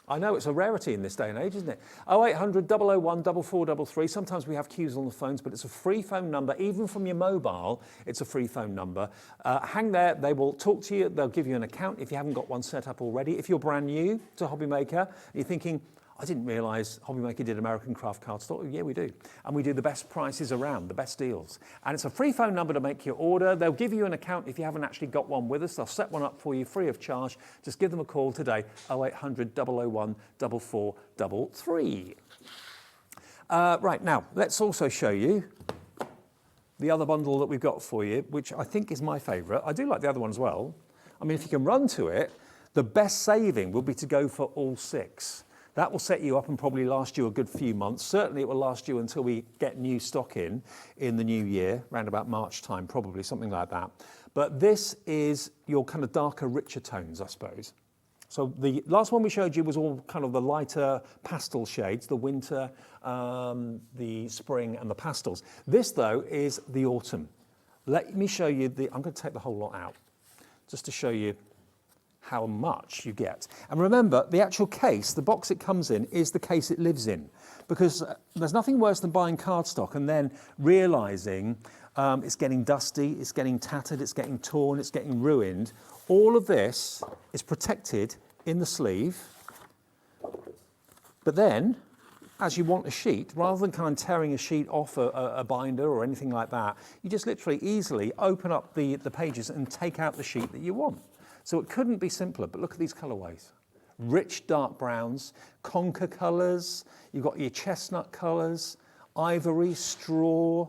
I know it's a rarity in this day and age, isn't it? 0800 001 4433. Sometimes we have queues on the phones, but it's a free phone number. Even from your mobile, it's a free phone number. Hang there, they will talk to you. They'll give you an account if you haven't got one set up already. If you're brand new to Hobby Maker, and you're thinking, I didn't realise Hobby Maker did American Craft cardstock. Yeah, we do. And we do the best prices around, the best deals. And it's a free phone number to make your order. They'll give you an account if you haven't actually got one with us. They'll set one up for you free of charge. Just give them a call today, 0800 001 4433. Right, now, let's also show you the other bundle that we've got for you, which I think is my favourite. I do like the other one as well. I mean, if you can run to it, the best saving will be to go for all 6. That will set you up and probably last you a good few months. Certainly it will last you until we get new stock in the new year, around about March time, probably, something like that. But this is your kind of darker, richer tones, I suppose. So the last one we showed you was all kind of the lighter pastel shades, the winter, the spring and the pastels. This though is the autumn. Let me show you I'm going to take the whole lot out just to show you how much you get. And remember, the actual case, the box it comes in, is the case it lives in. Because there's nothing worse than buying cardstock and then realising it's getting dusty, it's getting tattered, it's getting torn, it's getting ruined. All of this is protected in the sleeve. But then, as you want a sheet, rather than kind of tearing a sheet off a binder or anything like that, you just literally easily open up the pages and take out the sheet that you want. So it couldn't be simpler, but look at these colourways. Rich dark browns, conker colours, you've got your chestnut colours, ivory, straw.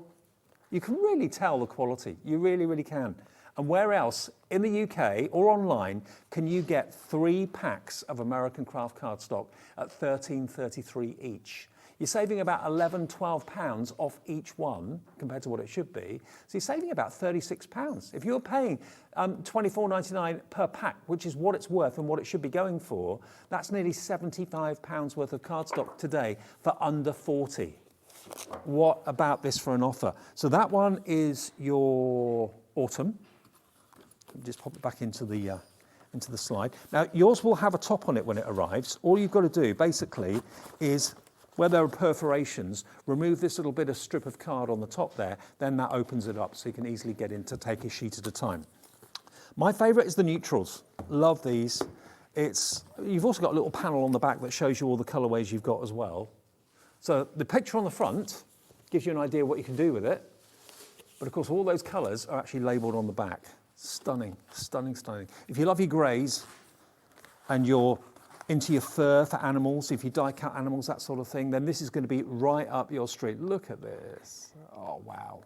You can really tell the quality, you really, really can. And where else, in the UK or online, can you get 3 packs of American craft cardstock at £13.33 each? You're saving about £11, £12 off each one compared to what it should be. So you're saving about £36. If you're paying £24.99 per pack, which is what it's worth and what it should be going for, that's nearly £75 worth of cardstock today for under 40. What about this for an offer? So that one is your autumn. Just pop it back into the slide. Now yours will have a top on it when it arrives. All you've got to do basically is, where there are perforations, remove this little bit of strip of card on the top there, then that opens it up so you can easily get in to take a sheet at a time. My favourite is the neutrals. Love these. You've also got a little panel on the back that shows you all the colourways you've got as well. So the picture on the front gives you an idea what you can do with it. But of course all those colours are actually labelled on the back. Stunning, stunning, stunning. If you love your greys and you're into your fur for animals, if you die cut animals, that sort of thing, then this is going to be right up your street. Look at this. Oh, wow.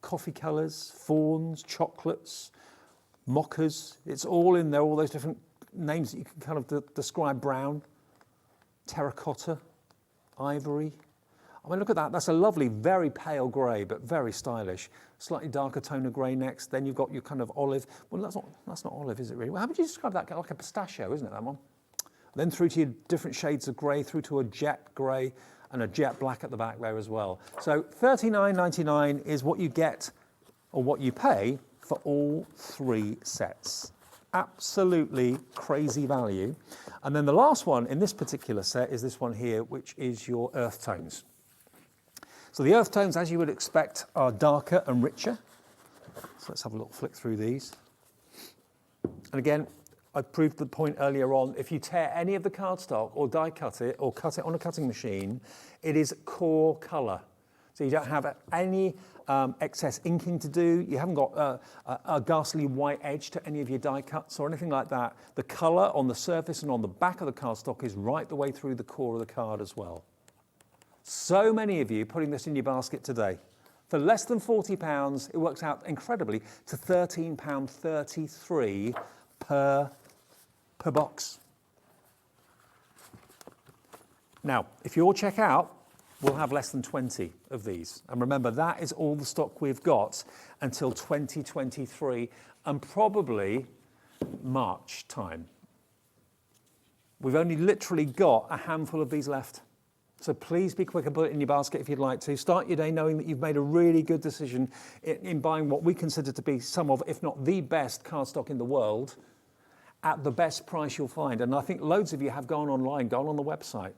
Coffee colours, fawns, chocolates, mochas. It's all in there, all those different names that you can kind of describe. Brown, terracotta, ivory. I mean, look at that. That's a lovely, very pale grey, but very stylish. Slightly darker tone of grey next. Then you've got your kind of olive. Well, that's not olive, is it really? Well, how would you describe that? Like a pistachio, isn't it, that one? Then through to your different shades of grey, through to a jet grey and a jet black at the back there as well. So $39.99 is what you get, or what you pay, for all 3 sets. Absolutely crazy value. And then the last one in this particular set is this one here, which is your earth tones. So the earth tones, as you would expect, are darker and richer. So let's have a little flick through these. And again, I proved the point earlier on, if you tear any of the cardstock or die cut it or cut it on a cutting machine, it is core colour. So you don't have any excess inking to do. You haven't got a ghastly white edge to any of your die cuts or anything like that. The colour on the surface and on the back of the cardstock is right the way through the core of the card as well. So many of you putting this in your basket today. For less than £40, it works out incredibly to £13.33 per box. Now, if you all check out, we'll have less than 20 of these. And remember, that is all the stock we've got until 2023 and probably March time. We've only literally got a handful of these left. So please be quick and put it in your basket if you'd like to. Start your day knowing that you've made a really good decision in buying what we consider to be some of, if not the best cardstock in the world at the best price you'll find. And I think loads of you have gone online, gone on the website,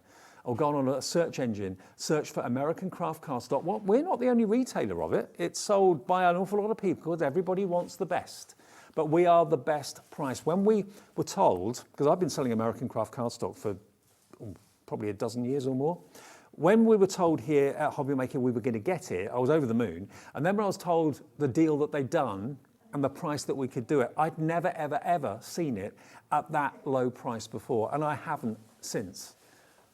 or gone on a search engine, search for American craft cardstock. Well, we're not the only retailer of it. It's sold by an awful lot of people because everybody wants the best. But we are the best price. When we were told, because I've been selling American craft cardstock for probably a dozen years or more. When we were told here at Hobbymaker we were going to get it, I was over the moon. And then when I was told the deal that they'd done and the price that we could do it, I'd never, ever, ever seen it at that low price before. And I haven't since.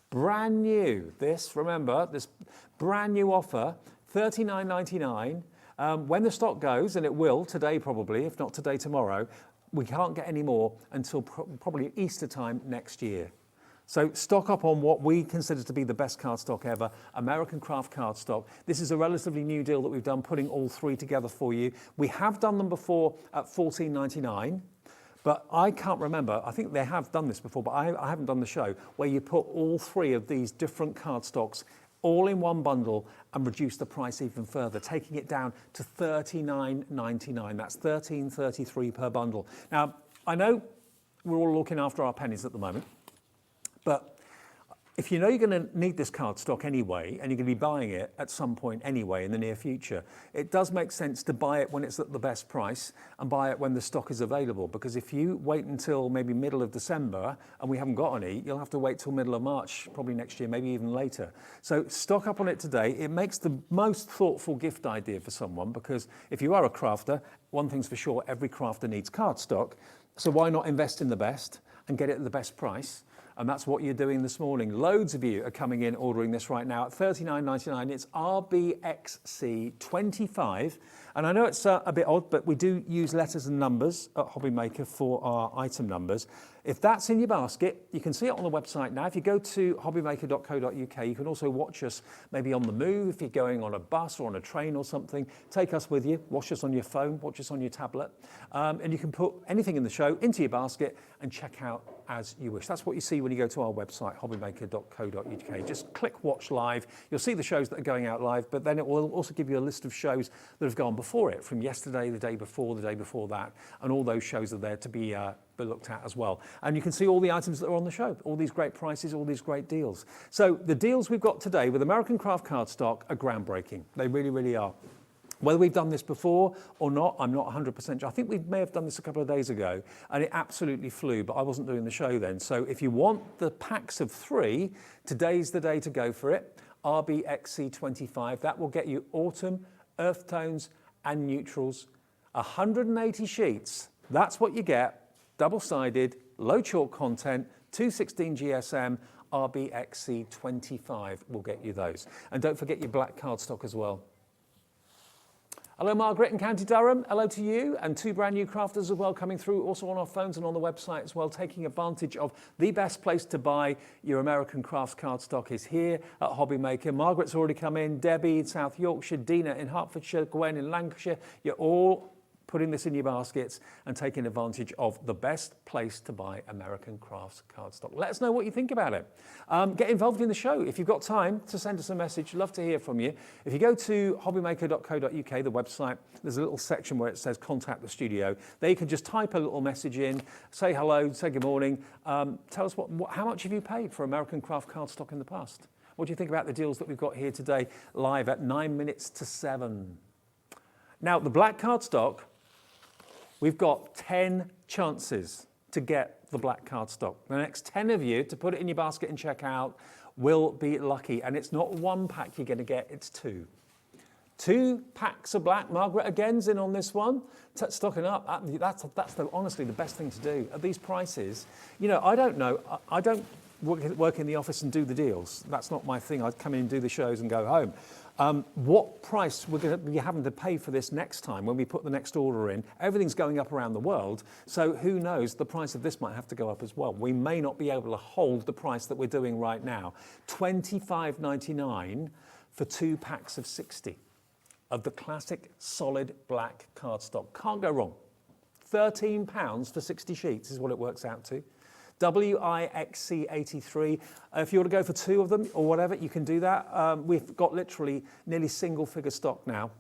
Brand new, remember, this brand new offer, $39.99. When the stock goes, and it will today probably, if not today, tomorrow, we can't get any more until probably Easter time next year. So stock up on what we consider to be the best cardstock ever, American craft cardstock. This is a relatively new deal that we've done, putting all 3 together for you. We have done them before at $14.99, But I can't remember, I think they have done this before, but I haven't done the show, where you put all three of these different cardstocks all in one bundle and reduce the price even further, taking it down to $39.99. That's $13.33 per bundle. Now, I know we're all looking after our pennies at the moment, but if you know you're going to need this cardstock anyway, and you're going to be buying it at some point anyway in the near future, it does make sense to buy it when it's at the best price and buy it when the stock is available. Because if you wait until maybe middle of December and we haven't got any, you'll have to wait till middle of March, probably next year, maybe even later. So stock up on it today. It makes the most thoughtful gift idea for someone, because if you are a crafter, one thing's for sure, every crafter needs cardstock. So why not invest in the best and get it at the best price? And that's what you're doing this morning. Loads of you are coming in ordering this right now at $39.99. It's RBXC25. And I know it's a bit odd, but we do use letters and numbers at Hobbymaker for our item numbers. If that's in your basket, you can see it on the website now. If you go to hobbymaker.co.uk, you can also watch us maybe on the move. If you're going on a bus or on a train or something, take us with you. Watch us on your phone, watch us on your tablet. And you can put anything in the show into your basket and check out as you wish. That's what you see when you go to our website, hobbymaker.co.uk. Just click watch live. You'll see the shows that are going out live, but then it will also give you a list of shows that have gone before it, from yesterday, the day before that, and all those shows are there to be looked at as well. And you can see all the items that are on the show, all these great prices, all these great deals. So the deals we've got today with American Craft Cardstock are groundbreaking. They really, really are. Whether we've done this before or not, I'm not 100% sure. I think we may have done this a couple of days ago, and it absolutely flew, but I wasn't doing the show then. So if you want the packs of 3, today's the day to go for it. RBXC25, that will get you autumn, earth tones, and neutrals. 180 sheets, that's what you get. Double-sided, low chalk content, 216 GSM, RBXC25 will get you those. And don't forget your black cardstock as well. Hello, Margaret in County Durham. Hello to you, and 2 brand new crafters as well coming through, also on our phones and on the website as well, taking advantage of the best place to buy your American Crafts cardstock is here at Hobbymaker. Margaret's already come in, Debbie in South Yorkshire, Dina in Hertfordshire, Gwen in Lancashire. You're all putting this in your baskets and taking advantage of the best place to buy American Crafts cardstock. Let us know what you think about it. Get involved in the show. If you've got time to send us a message, love to hear from you. If you go to hobbymaker.co.uk, the website, there's a little section where it says contact the studio. There you can just type a little message in, say hello, say good morning. Tell us how much have you paid for American Craft cardstock in the past? What do you think about the deals that we've got here today, live at 9 minutes to 7? Now, the black cardstock, we've got 10 chances to get the black cardstock. The next 10 of you to put it in your basket and check out will be lucky. And it's not 1 pack you're going to get, it's 2. 2 packs of black. Margaret again's in on this one. Stocking up, that's honestly the best thing to do at these prices. You know, I don't know. I don't work in the office and do the deals. That's not my thing. I'd come in and do the shows and go home. What price we're going to be having to pay for this next time when we put the next order in? Everything's going up around the world, so who knows, the price of this might have to go up as well. We may not be able to hold the price that we're doing right now. $25.99 for 2 packs of 60 of the classic solid black cardstock. Can't go wrong. £13 for 60 sheets is what it works out to. WIXC83. If you want to go for 2 of them or whatever, you can do that. We've got literally nearly single figure stock now.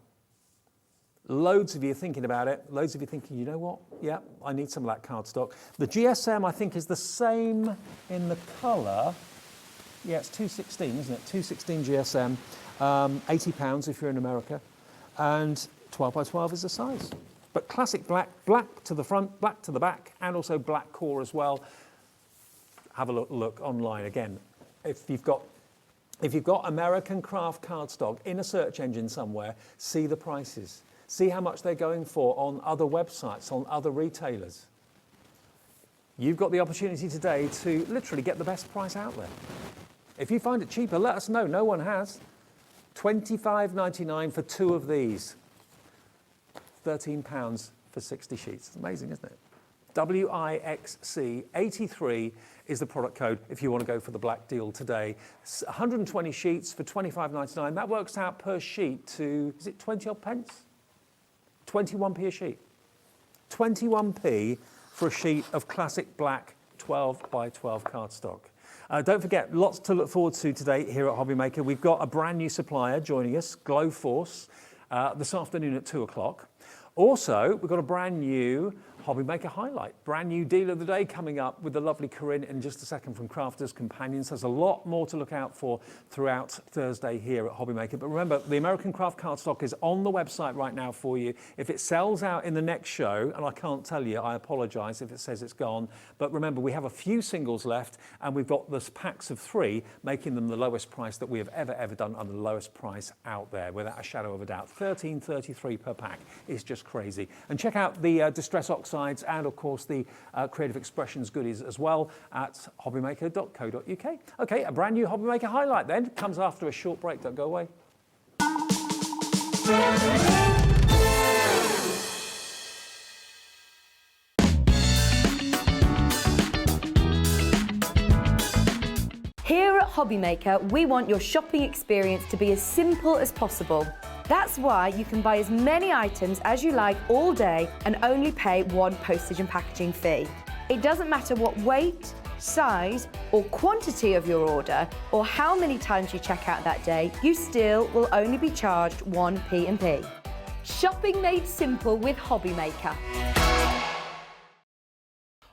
Loads of you thinking about it. Loads of you thinking, you know what? Yeah, I need some of that cardstock. The GSM, I think, is the same in the colour. Yeah, it's 216, isn't it? 216 GSM, £80 if you're in America, and 12 by 12 is the size. But classic black, black to the front, black to the back, and also black core as well. Have a look online again. If you've got American Craft cardstock in a search engine somewhere, see the prices. See how much they're going for on other websites, on other retailers. You've got the opportunity today to literally get the best price out there. If you find it cheaper, let us know. No one has. $25.99 for 2 of these. £13 for 60 sheets. It's amazing, isn't it? WIXC83 is the product code if you want to go for the black deal today. 120 sheets for $25.99. That works out per sheet to, is it 20 odd pence? 21p a sheet. 21p for a sheet of classic black 12 by 12 cardstock. Don't forget, lots to look forward to today here at Hobbymaker. We've got a brand new supplier joining us, Glowforce, this afternoon at 2 o'clock. Also, we've got a brand new Hobbymaker highlight, brand new deal of the day coming up with the lovely Corinne in just a second from Crafters Companions. There's a lot more to look out for throughout Thursday here at Hobbymaker. But remember, the American Craft cardstock is on the website right now for you. If it sells out in the next show, and I can't tell you, I apologise if it says it's gone. But remember, we have a few singles left, and we've got this packs of 3, making them the lowest price that we have ever done, and the lowest price out there, without a shadow of a doubt. $13.33 per pack is just crazy. And check out the Distress Oxide and of course the Creative Expressions goodies as well at hobbymaker.co.uk. Okay, a brand new Hobbymaker highlight then comes after a short break. Don't go away. Here at Hobbymaker, we want your shopping experience to be as simple as possible. That's why you can buy as many items as you like all day and only pay one postage and packaging fee. It doesn't matter what weight, size or quantity of your order or how many times you check out that day, you still will only be charged one P&P. Shopping made simple with Hobbymaker.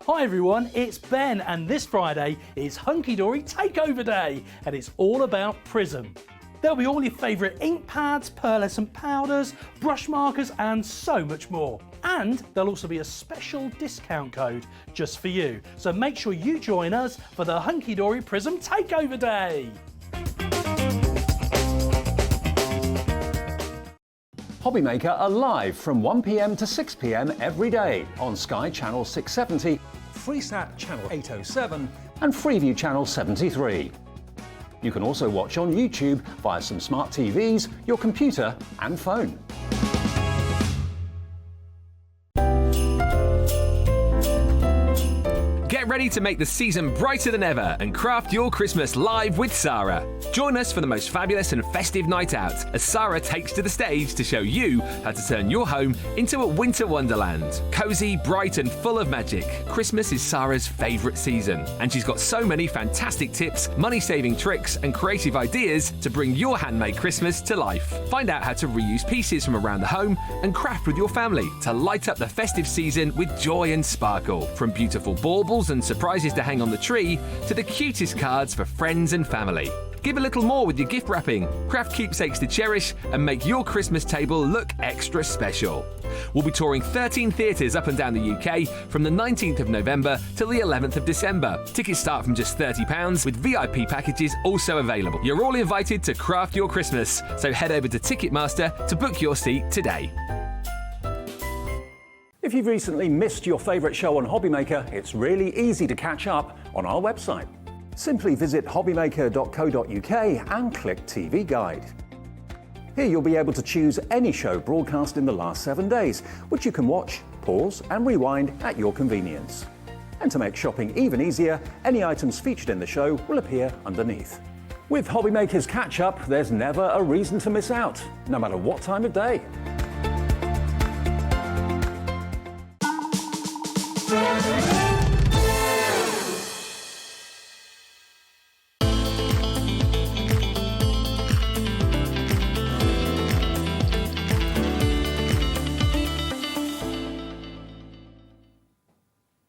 Hi everyone, it's Ben, and this Friday is Hunky Dory Takeover Day, and it's all about Prism. There'll be all your favourite ink pads, pearlescent powders, brush markers and so much more. And there'll also be a special discount code just for you. So make sure you join us for the Hunky Dory Prism Takeover Day. Hobbymaker are live from 1 p.m. to 6 p.m. every day on Sky Channel 670, Freesat Channel 807 and Freeview Channel 73. You can also watch on YouTube via some smart TVs, your computer and phone. Get ready to make the season brighter than ever and craft your Christmas live with Sarah. Join us for the most fabulous and festive night out as Sarah takes to the stage to show you how to turn your home into a winter wonderland. Cozy, bright and full of magic, Christmas is Sarah's favourite season, and she's got so many fantastic tips, money-saving tricks and creative ideas to bring your handmade Christmas to life. Find out how to reuse pieces from around the home and craft with your family to light up the festive season with joy and sparkle. From beautiful baubles and surprises to hang on the tree to the cutest cards for friends and family. Give a little more with your gift wrapping, craft keepsakes to cherish and make your Christmas table look extra special. We'll be touring 13 theatres up and down the UK from the 19th of November till the 11th of December. Tickets start from just £30 with VIP packages also available. You're all invited to craft your Christmas, so head over to Ticketmaster to book your seat today. If you've recently missed your favourite show on Hobbymaker, it's really easy to catch up on our website. Simply visit hobbymaker.co.uk and click TV Guide. Here you'll be able to choose any show broadcast in the last 7 days, which you can watch, pause and rewind at your convenience. And to make shopping even easier, any items featured in the show will appear underneath. With Hobbymaker's Catch Up, there's never a reason to miss out, no matter what time of day.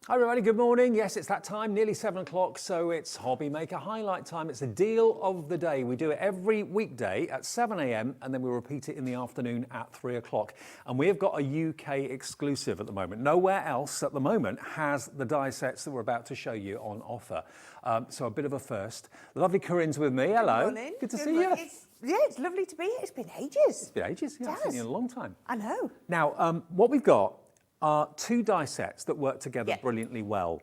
Hi everybody, good morning. Yes, it's that time, nearly 7 o'clock, so it's Hobbymaker highlight time. It's a deal of the day. We do it every weekday at 7 a.m. and then we repeat it in the afternoon at 3 o'clock. And we have got a UK exclusive at the moment. Nowhere else at the moment has the die sets that we're about to show you on offer. So a bit of a first. Lovely Corinne's with me. Hello. Good morning. Good to see you. It's lovely to be here. It's been ages. It's been ages. Yeah, I've seen you in a long time. I know. Now, what we've got are 2 die sets that work together brilliantly well.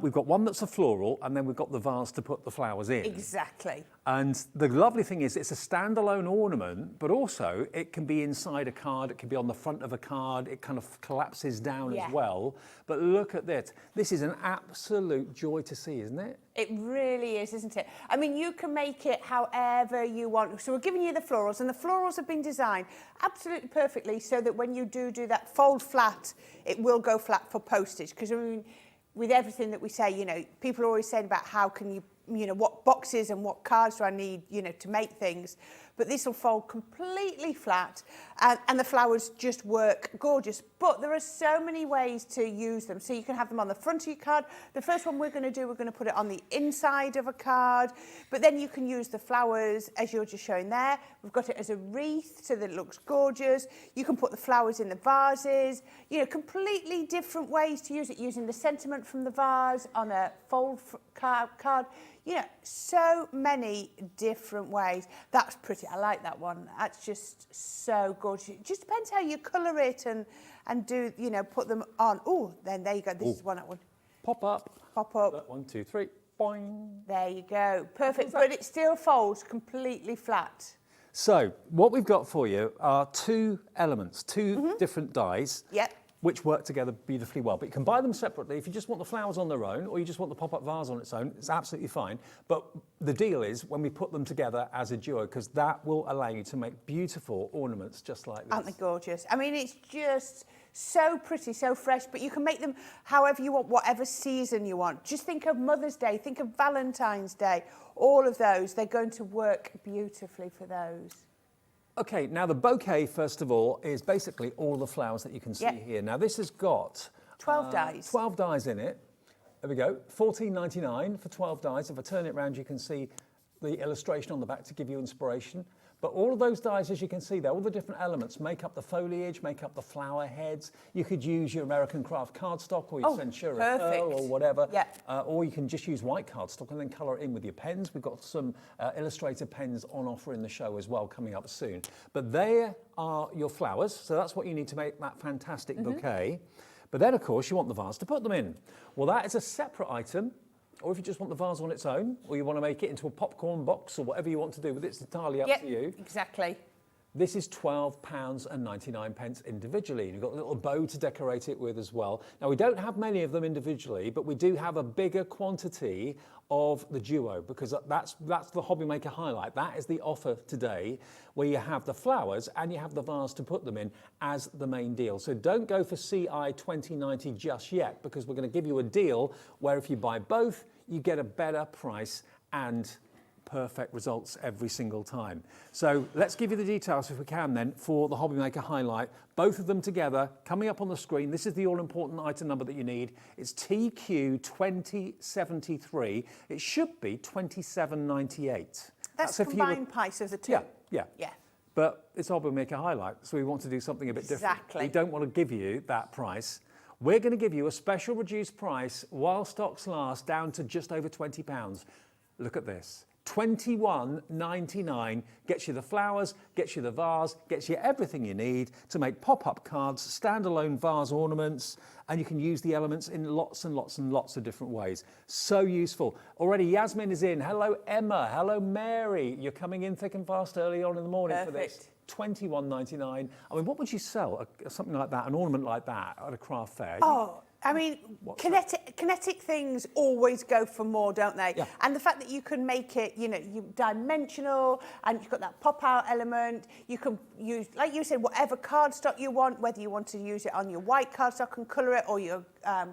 We've got one that's a floral, and then we've got the vase to put the flowers in. Exactly. And the lovely thing is it's a standalone ornament, but also it can be inside a card, it can be on the front of a card, it kind of collapses down Yeah. as well. But look at this. This is an absolute joy to see, isn't it? It really is, isn't it? I mean, you can make it however you want. So we're giving you the florals, and the florals have been designed absolutely perfectly so that when you do that fold flat, it will go flat for postage. Because I mean, with everything that we say, you know, people are always saying about how can you know, what boxes and what cards do I need, you know, to make things. But this will fold completely flat and the flowers just work gorgeous. But there are so many ways to use them. So you can have them on the front of your card. The first one we're going to do, we're going to put it on the inside of a card. But then you can use the flowers as you're just showing there. We've got it as a wreath so that it looks gorgeous. You can put the flowers in the vases. You know, completely different ways to use it, using the sentiment from the vase on a fold card. You know, so many different ways. That's pretty. I like that one. That's just so gorgeous. It just depends how you colour it and do, you know, put them on. Oh, then there you go. This is one that would Pop up. pop up. 1, 2, 3. Boing. There you go. Perfect. But it still folds completely flat. So what we've got for you are two elements, two different dies. Yep. Which work together beautifully well. But you can buy them separately. If you just want the flowers on their own, or you just want the pop-up vase on its own, it's absolutely fine. But the deal is when we put them together as a duo, because that will allow you to make beautiful ornaments just like this. Aren't they gorgeous? I mean, it's just so pretty, so fresh, but you can make them however you want, whatever season you want. Just think of Mother's Day, think of Valentine's Day, all of those. They're going to work beautifully for those. Okay, now the bouquet, first of all, is basically all the flowers that you can see here. Now this has got 12 dies. 12 dies in it. There we go, $14.99 for 12 dies. If I turn it around, you can see the illustration on the back to give you inspiration. But all of those dies, as you can see there, all the different elements make up the foliage, make up the flower heads. You could use your American Craft cardstock or your Centura Pearl or whatever. Yeah. Or you can just use white cardstock and then colour it in with your pens. We've got some Illustrator pens on offer in the show as well, coming up soon. But there are your flowers. So that's what you need to make that fantastic bouquet. But then, of course, you want the vase to put them in. Well, that is a separate item. Or if you just want the vase on its own, or you want to make it into a popcorn box or whatever you want to do with it, it's entirely up to you. Exactly. This is £12.99 individually. You've got a little bow to decorate it with as well. Now, we don't have many of them individually, but we do have a bigger quantity of the duo, because that's the Hobby Maker highlight. That is the offer today, where you have the flowers and you have the vase to put them in as the main deal. So don't go for CI 2090 just yet, because we're going to give you a deal where if you buy both, you get a better price and perfect results every single time. So let's give you the details if we can then for the Hobby Maker highlight. Both of them together coming up on the screen. This is the all-important item number that you need. It's TQ2073. It should be 27.98. That's the combined price of the two. Yeah. But it's Hobby Maker highlight, so we want to do something a bit different. Exactly. We don't want to give you that price. We're going to give you a special reduced price while stocks last, down to just over £20. Look at this. $21.99 gets you the flowers, gets you the vase, gets you everything you need to make pop-up cards, standalone vase ornaments, and you can use the elements in lots and lots and lots of different ways. So useful. Already Yasmin is in. Hello, Emma. Hello, Mary. You're coming in thick and fast early on in the morning for this. $21.99. I mean, what would you sell something like that, an ornament like that at a craft fair? Oh, I mean, kinetic things always go for more, don't they? Yeah. And the fact that you can make it, you know, dimensional, and you've got that pop-out element. You can use, like you said, whatever cardstock you want, whether you want to use it on your white cardstock and colour it, or your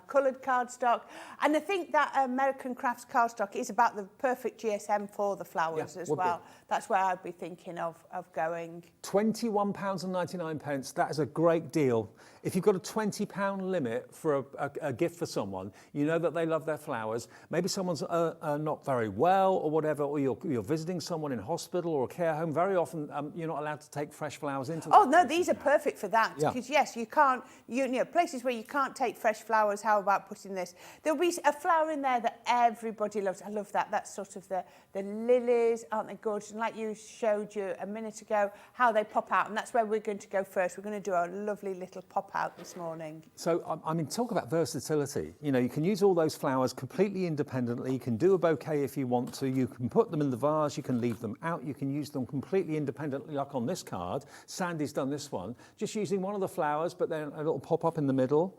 coloured cardstock. And I think that American Crafts cardstock is about the perfect GSM for the flowers as well. That's where I'd be thinking of going. £21.99. That is a great deal. If you've got a £20 limit for a gift for someone, you know that they love their flowers. Maybe someone's not very well or whatever, or you're visiting someone in hospital or a care home. Very often you're not allowed to take fresh flowers into. Oh no, these are perfect for that, because yes, you can't. You know, places where you can't take fresh flowers. flowers, how about putting this? There'll be a flower in there that everybody loves. I love that. That's sort of the lilies, aren't they gorgeous? And like you showed you a minute ago, how they pop out. And that's where we're going to go first. We're going to do our lovely little pop out this morning. So, I mean, talk about versatility. You know, you can use all those flowers completely independently. You can do a bouquet if you want to. You can put them in the vase. You can leave them out. You can use them completely independently, like on this card. Sandy's done this one, just using one of the flowers, but then a little pop up in the middle.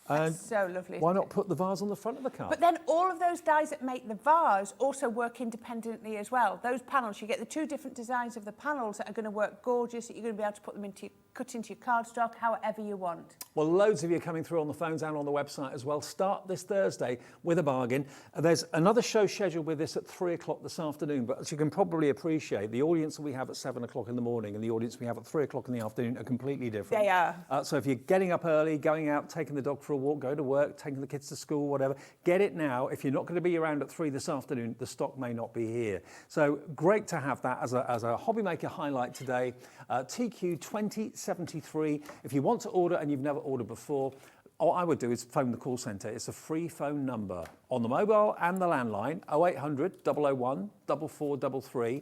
And that's so lovely. Why not put the vase on the front of the card? But then all of those dies that make the vase also work independently as well. Those panels, you get the two different designs of the panels that are going to work gorgeous, that you're going to be able to put them into, cut into your cardstock however you want. Well, loads of you coming through on the phones and on the website as well. Start this Thursday with a bargain. There's another show scheduled with this at 3 o'clock this afternoon, but as you can probably appreciate, the audience that we have at 7 o'clock in the morning and the audience we have at 3 o'clock in the afternoon are completely different. They are. So if you're getting up early, going out, taking the dog for a walk, going to work, taking the kids to school, whatever, get it now. If you're not going to be around at 3 this afternoon, the stock may not be here. So great to have that as a Hobby Maker highlight today. TQ 2073. If you want to order and you've never ordered before, all I would do is phone the call centre. It's a free phone number on the mobile and the landline, 0800 001 4433.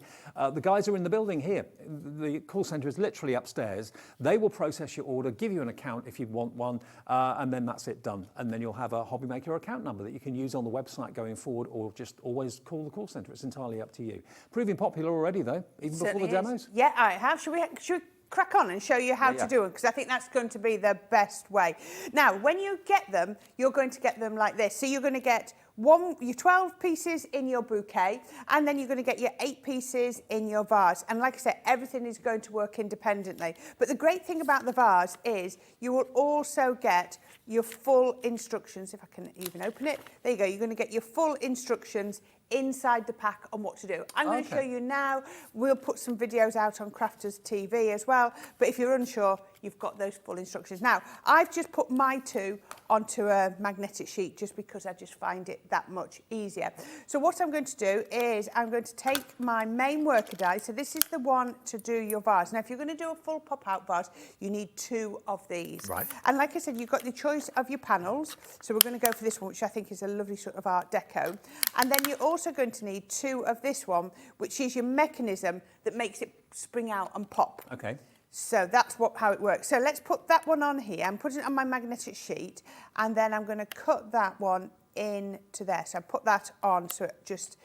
The guys are in the building here. The call centre is literally upstairs. They will process your order, give you an account if you want one, and then that's it done. And then you'll have a Hobby Maker account number that you can use on the website going forward, or just always call the call centre. It's entirely up to you. Proving popular already though, even before the demos. Yeah, I have. Should we crack on and show you how to do it, because I think that's going to be the best way. Now, when you get them, you're going to get them like this. So you're going to get your 12 pieces in your bouquet, and then you're going to get your 8 pieces in your vase. And like I said, everything is going to work independently. But the great thing about the vase is you will also get your full instructions. If I can even open it, there you go. You're going to get your full instructions inside the pack on what to do. I'm going to show you now. We'll put some videos out on Crafters TV as well, but if you're unsure, you've got those full instructions. Now, I've just put my 2 onto a magnetic sheet just because I just find it that much easier. So what I'm going to do is I'm going to take my main worker die. So this is the one to do your vase. Now, if you're going to do a full pop-out vase, you need 2 of these. Right. And like I said, you've got the choice of your panels. So we're going to go for this one, which I think is a lovely sort of Art Deco. And then you're also going to need 2 of this one, which is your mechanism that makes it spring out and pop. Okay. So that's how it works. So let's put that one on here. I'm putting it on my magnetic sheet, and then I'm going to cut that one into there. So I put that on so it just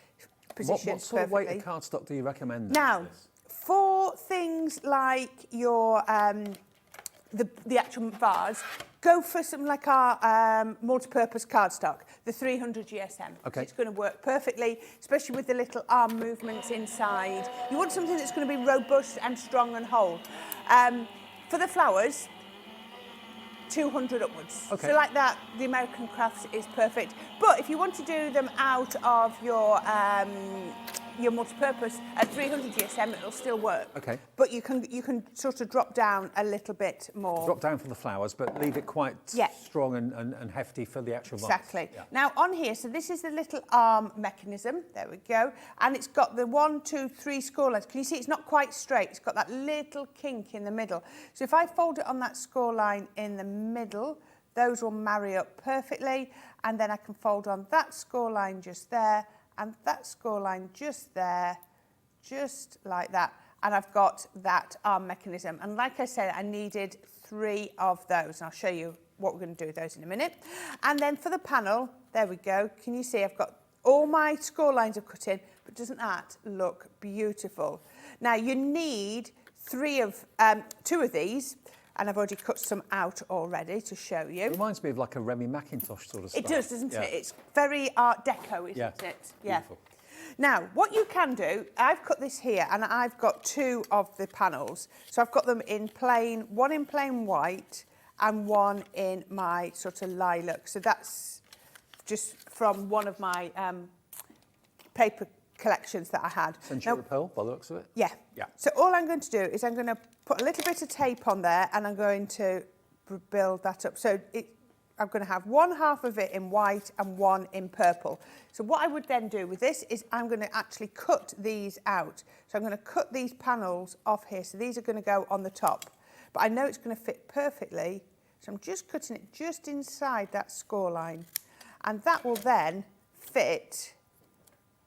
positions What sort of perfectly. weight of cardstock do you recommend? Now, for things like your the actual vase, go for something like our multi-purpose cardstock, the 300 GSM. Okay. It's going to work perfectly, especially with the little arm movements inside. You want something that's going to be robust and strong and whole. For the flowers, 200 upwards. Okay. So like that, the American Crafts is perfect. But if you want to do them out of your multi-purpose at 300 GSM, it'll still work. Okay. But you can sort of drop down a little bit more. Drop down for the flowers, but leave it quite strong and hefty for the actual vase. Exactly. Yeah. Now on here, so this is the little arm mechanism. There we go. And it's got the 1, 2, 3 score lines. Can you see it's not quite straight? It's got that little kink in the middle. So if I fold it on that score line in the middle, those will marry up perfectly. And then I can fold on that score line just there, and that score line just there, just like that. And I've got that arm mechanism. And like I said, I needed 3 of those. And I'll show you what we're going to do with those in a minute. And then for the panel, there we go. Can you see I've got all my score lines are cut in, but doesn't that look beautiful? Now you need 2 of these. And I've already cut some out already to show you. It reminds me of like a Remy McIntosh sort of stuff. It does, doesn't it? It's very Art Deco, isn't it? Yeah. Beautiful. Now, what you can do, I've cut this here, and I've got 2 of the panels. So I've got them in plain, one in plain white, and one in my sort of lilac. So that's just from one of my paper collections that I had. Century Pearl, by the looks of it. Yeah. Yeah. So all I'm going to do is I'm going to put a little bit of tape on there, and I'm going to build that up. So I'm going to have 1/2 of it in white and 1 in purple. So what I would then do with this is I'm going to actually cut these out. So I'm going to cut these panels off here. So these are going to go on the top. But I know it's going to fit perfectly So I'm just cutting it just inside that score line. And that will then fit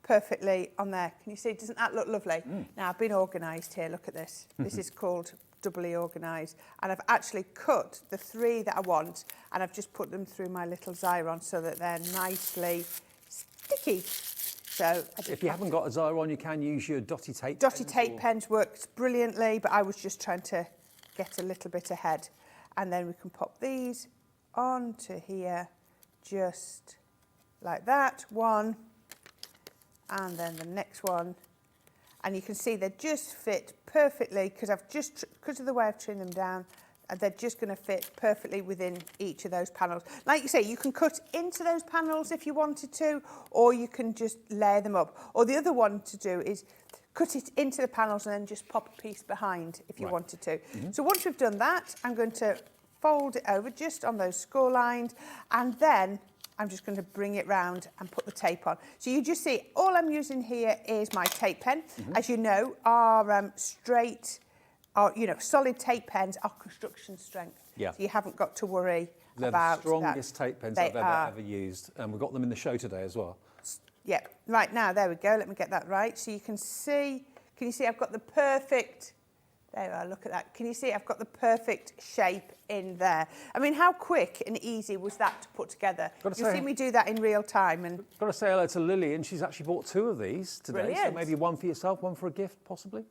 perfectly on there. Can you see, doesn't that look lovely? Now I've been organised here, look at this. This is called doubly organised. And I've actually cut the 3 that I want and I've just put them through my little Xyron so that they're nicely sticky. So If you haven't got a Xyron, you can use your dotty tape. Dotty tape pens works brilliantly, but I was just trying to get a little bit ahead. And then we can pop these onto here, just like that, one, and then the next one. And you can see they just fit perfectly because because of the way I've trimmed them down, they're just going to fit perfectly within each of those panels. Like you say, you can cut into those panels if you wanted to, or you can just layer them up. Or the other one to do is cut it into the panels and then just pop a piece behind if you wanted to. So once we've done that, I'm going to fold it over just on those score lines, and then I'm just going to bring it round and put the tape on. So you just see, all I'm using here is my tape pen. As you know, our solid tape pens are construction strength. Yeah. So you haven't got to worry They're about the strongest tape pens They I've ever used. And we've got them in the show today as well. Yeah, right now, there we go. Let me get that right. So you can see I've got the perfect, there we are, look at that. Can you see I've got the perfect shape in there? I mean, how quick and easy was that to put together? You'll see me do that in real time. And Got to say hello to Lily, and she's actually bought 2 of these today. Brilliant. So maybe one for yourself, one for a gift, possibly.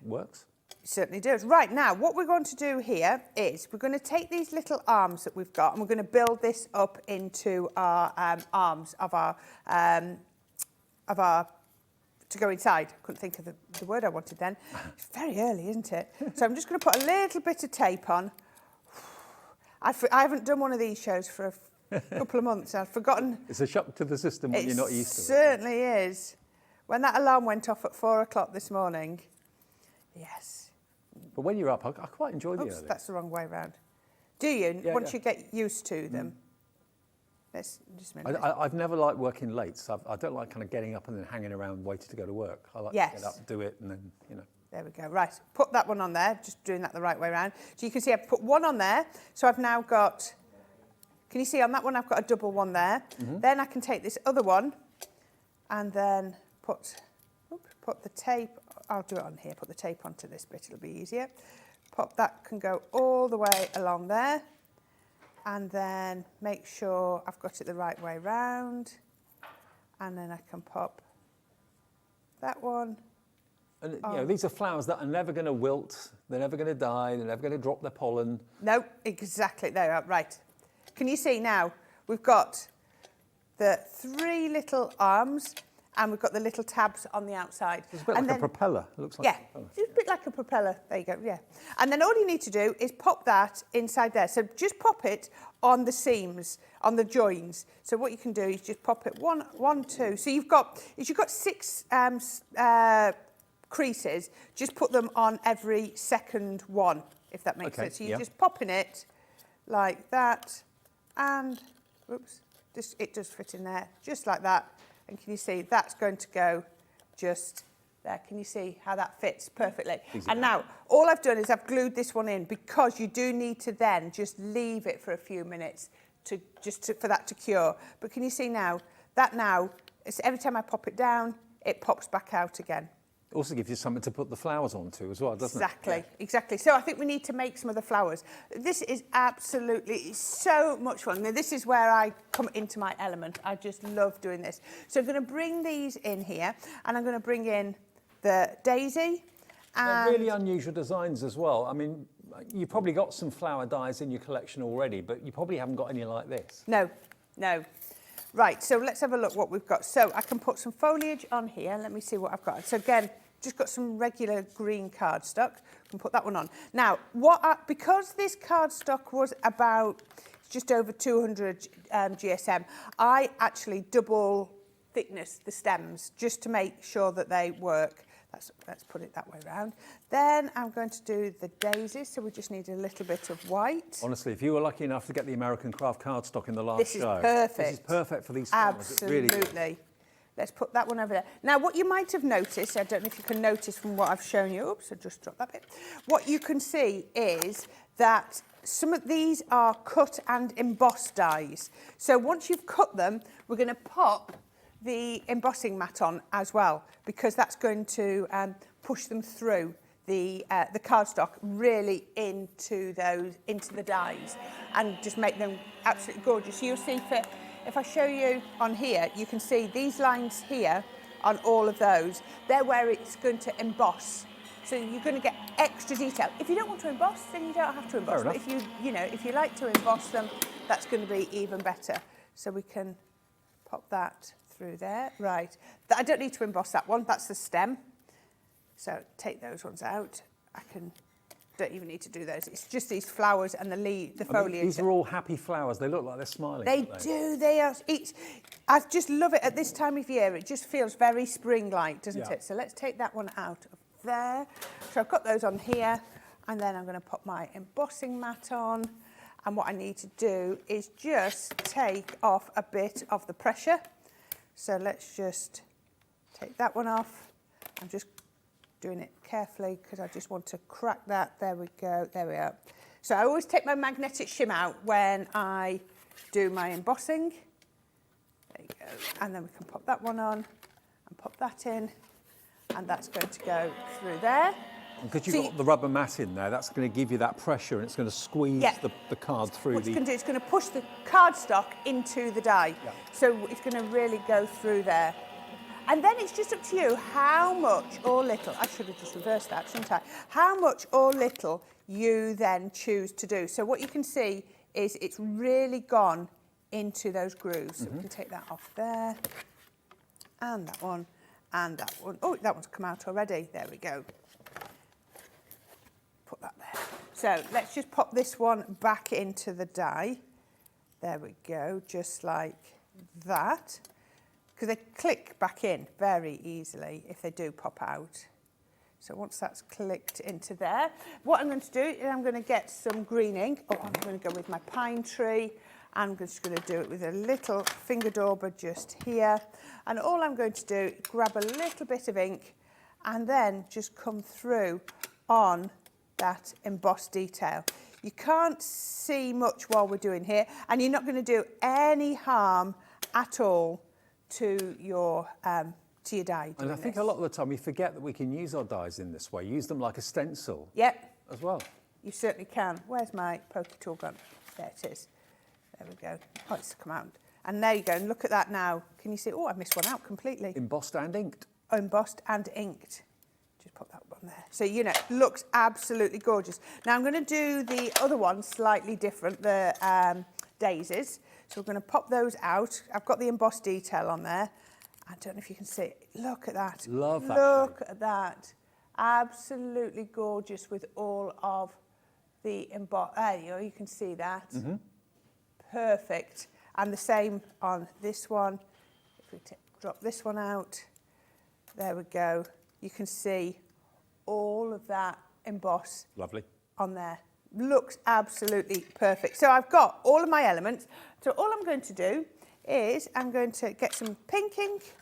Works. it certainly does. Right, now, what we're going to do here is we're going to take these little arms that we've got and we're going to build this up into our arms of our to go inside. I couldn't think of the word I wanted then. It's very early, isn't it? So I'm just going to put a little bit of tape on. I haven't done one of these shows for a couple of months. I've forgotten. It's a shock to the system when you're not used to it. It certainly is. When that alarm went off at 4 o'clock this morning, yes. But when you're up, I quite enjoy the Oops, early. that's the wrong way round. Do you? Yeah, Once yeah. you get used to them. Let's just a minute. I've never liked working late, so I don't like kind of getting up and then hanging around waiting to go to work. I like to Yes. get up, do it, and then, you know. There we go. Right, put that one on there, just doing that the right way around. So you can see I've put one on there. So I've now got, can you see on that one I've got a double one there. Then I can take this other one and then put the tape, I'll do it on here, put the tape onto this bit, it'll be easier. That can go all the way along there. And then make sure I've got it the right way round. And then I can pop that one. And you know, these are flowers that are never going to wilt, they're never going to die, they're never going to drop their pollen. No, exactly, there we are, right. Can you see now, we've got the 3 little arms and we've got the little tabs on the outside. It's a bit like a propeller, it looks like Yeah, a propeller. it's a bit like a propeller, there you go, yeah. And then all you need to do is pop that inside there. So just pop it on the seams, on the joins. So what you can do is just pop it one, 2. So you've got 6 creases, just put them on every second one, if that makes sense. So you're just popping it like that, and oops, it does fit in there, just like that. And can you see that's going to go just there? Can you see how that fits perfectly? Easy. And now all I've done is I've glued this one in because you do need to then just leave it for a few minutes for that to cure. But can you see now that it's every time I pop it down, it pops back out again. Also gives you something to put the flowers onto as well, doesn't it? Exactly. So I think we need to make some of the flowers. This is absolutely so much fun. Now, this is where I come into my element. I just love doing this. So I'm going to bring these in here, and I'm going to bring in the daisy. They're really unusual designs as well. I mean, you've probably got some flower dies in your collection already, but you probably haven't got any like this. No. Right, so let's have a look what we've got. So I can put some foliage on here. Let me see what I've got. So again, just got some regular green cardstock. I can put that one on. Now, because this cardstock was about just over 200 GSM, I actually double thickness the stems just to make sure that they work. Let's put it that way around. Then I'm going to do the daisies, so we just need a little bit of white. Honestly, if you were lucky enough to get the American Craft cardstock in the last This is show, perfect. this is perfect for these flowers. Absolutely. It really is. Let's put that one over there. Now, what you might have noticed, I don't know if you can notice from what I've shown you, oops, I just dropped that bit. What you can see is that some of these are cut and embossed dies. So once you've cut them, we're going to pop the embossing mat on as well, because that's going to push them through the cardstock really into the dies and just make them absolutely gorgeous. So you'll see, if I show you on here, you can see these lines here on all of those. They're where it's going to emboss. So you're going to get extra detail. If you don't want to emboss, then you don't have to emboss. But if if you like to emboss them, that's going to be even better. So we can pop that through there. Right. I don't need to emboss that one. That's the stem. So take those ones out. Don't even need to do those. It's just these flowers and the foliage. These are all happy flowers. They look like they're smiling. They do. They are. I just love it at this time of year. It just feels very spring-like, doesn't it? So let's take that one out of there. So I've got those on here, and then I'm going to put my embossing mat on. And what I need to do is just take off a bit of the pressure. So let's just take that one off. I'm just doing it carefully because I just want to crack that. There we go. There we are. So I always take my magnetic shim out when I do my embossing. There you go. And then we can pop that one on and pop that in. And that's going to go through there. Because you've got the rubber mat in there, that's going to give you that pressure and it's going to squeeze the card through. What it's going to do, it's going to push the cardstock into the die. Yeah. So it's going to really go through there. And then it's just up to you how much or little, I should have just reversed that, shouldn't I? How much or little you then choose to do. So what you can see is it's really gone into those grooves. So we can take that off there, and that one, and that one. Oh, that one's come out already. There we go. Put that there. So let's just pop this one back into the die. There we go, just like that. Because they click back in very easily if they do pop out. So once that's clicked into there, what I'm going to do is I'm going to get some green ink. Oh, I'm going to go with my pine tree. I'm just going to do it with a little finger dauber just here. And all I'm going to do, grab a little bit of ink and then just come through on that embossed detail. You can't see much while we're doing here, and you're not going to do any harm at all to your die. And I think a lot of the time we forget that we can use our dies in this way. Use them like a stencil. Yep. As well. You certainly can. Where's my pokey tool gone? There it is. There we go. Oh, it's come out. And there you go. And look at that now. Can you see? Oh, I missed one out completely. Embossed and inked. Oh, embossed and inked. Just pop that one there. So, looks absolutely gorgeous. Now, I'm going to do the other one slightly different, the daisies. So we're going to pop those out. I've got the embossed detail on there. I don't know if you can see it. Look at that. Love that. Look at that. Absolutely gorgeous with all of the embossed. There you can see that. Perfect. And the same on this one. If we drop this one out. There we go. You can see all of that emboss. Lovely. On there. Looks absolutely perfect. So I've got all of my elements. So all I'm going to do is I'm going to get some pink ink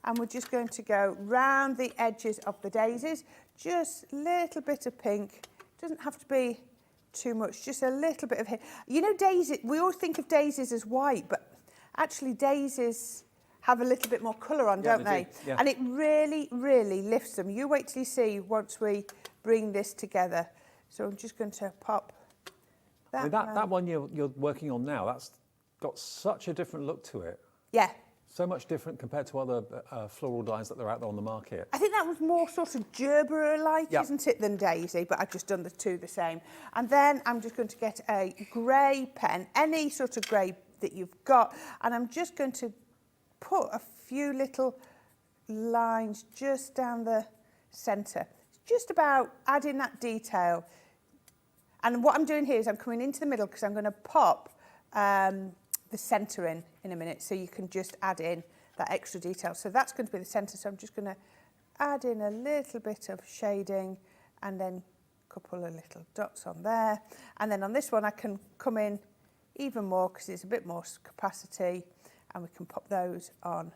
and we're just going to go round the edges of the daisies. Just a little bit of pink. Doesn't have to be too much, just a little bit of daisy. We always think of daisies as white, but actually daisies have a little bit more colour on, don't they? Yeah. And it really, really lifts them. You wait till you see once we bring this together. So I'm just going to pop that. That one you're working on now, that's got such a different look to it. Yeah. So much different compared to other floral dies that are out there on the market. I think that was more sort of Gerbera-like, isn't it, than daisy, but I've just done the two the same. And then I'm just going to get a grey pen, any sort of grey that you've got, and I'm just going to put a few little lines just down the centre. Just about adding that detail. And what I'm doing here is I'm coming into the middle because I'm going to pop the centre in a minute, so you can just add in that extra detail. So that's going to be the centre, so I'm just going to add in a little bit of shading and then a couple of little dots on there. And then on this one I can come in even more because it's a bit more capacity, and we can pop those on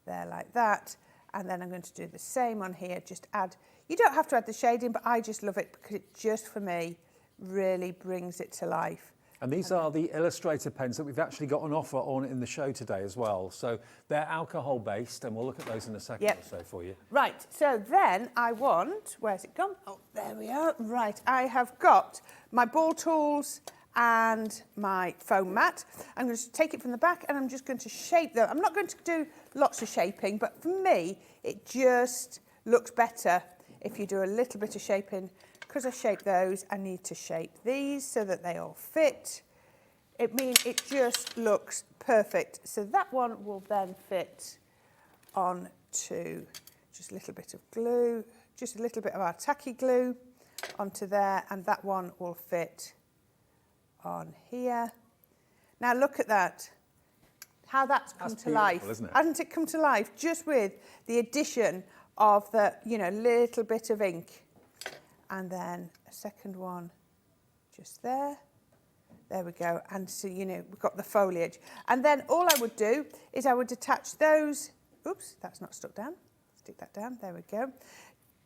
there like that. And then I'm going to do the same on here, just add, you don't have to add the shading, but I just love it because it just, for me, really brings it to life. And these are the Illustrator pens that we've actually got an offer on in the show today as well. So they're alcohol based, and we'll look at those in a second Yep. or so for you. Right, so then I want, where's it gone? Oh, there we are. Right, I have got my ball tools and my foam mat. I'm going to take it from the back and I'm just going to shape them. I'm not going to do lots of shaping, but for me, it just looks better if you do a little bit of shaping. Because I shape those, I need to shape these so that they all fit. It means it just looks perfect. So that one will then fit onto just a little bit of glue, just a little bit of our tacky glue onto there, and that one will fit on here. Now look at that, how that's come to life. Isn't it? Hasn't it come to life just with the addition of the, little bit of ink. And then a second one just there. There we go. And so, we've got the foliage. And then all I would do is I would attach those. Oops, that's not stuck down. Stick that down. There we go.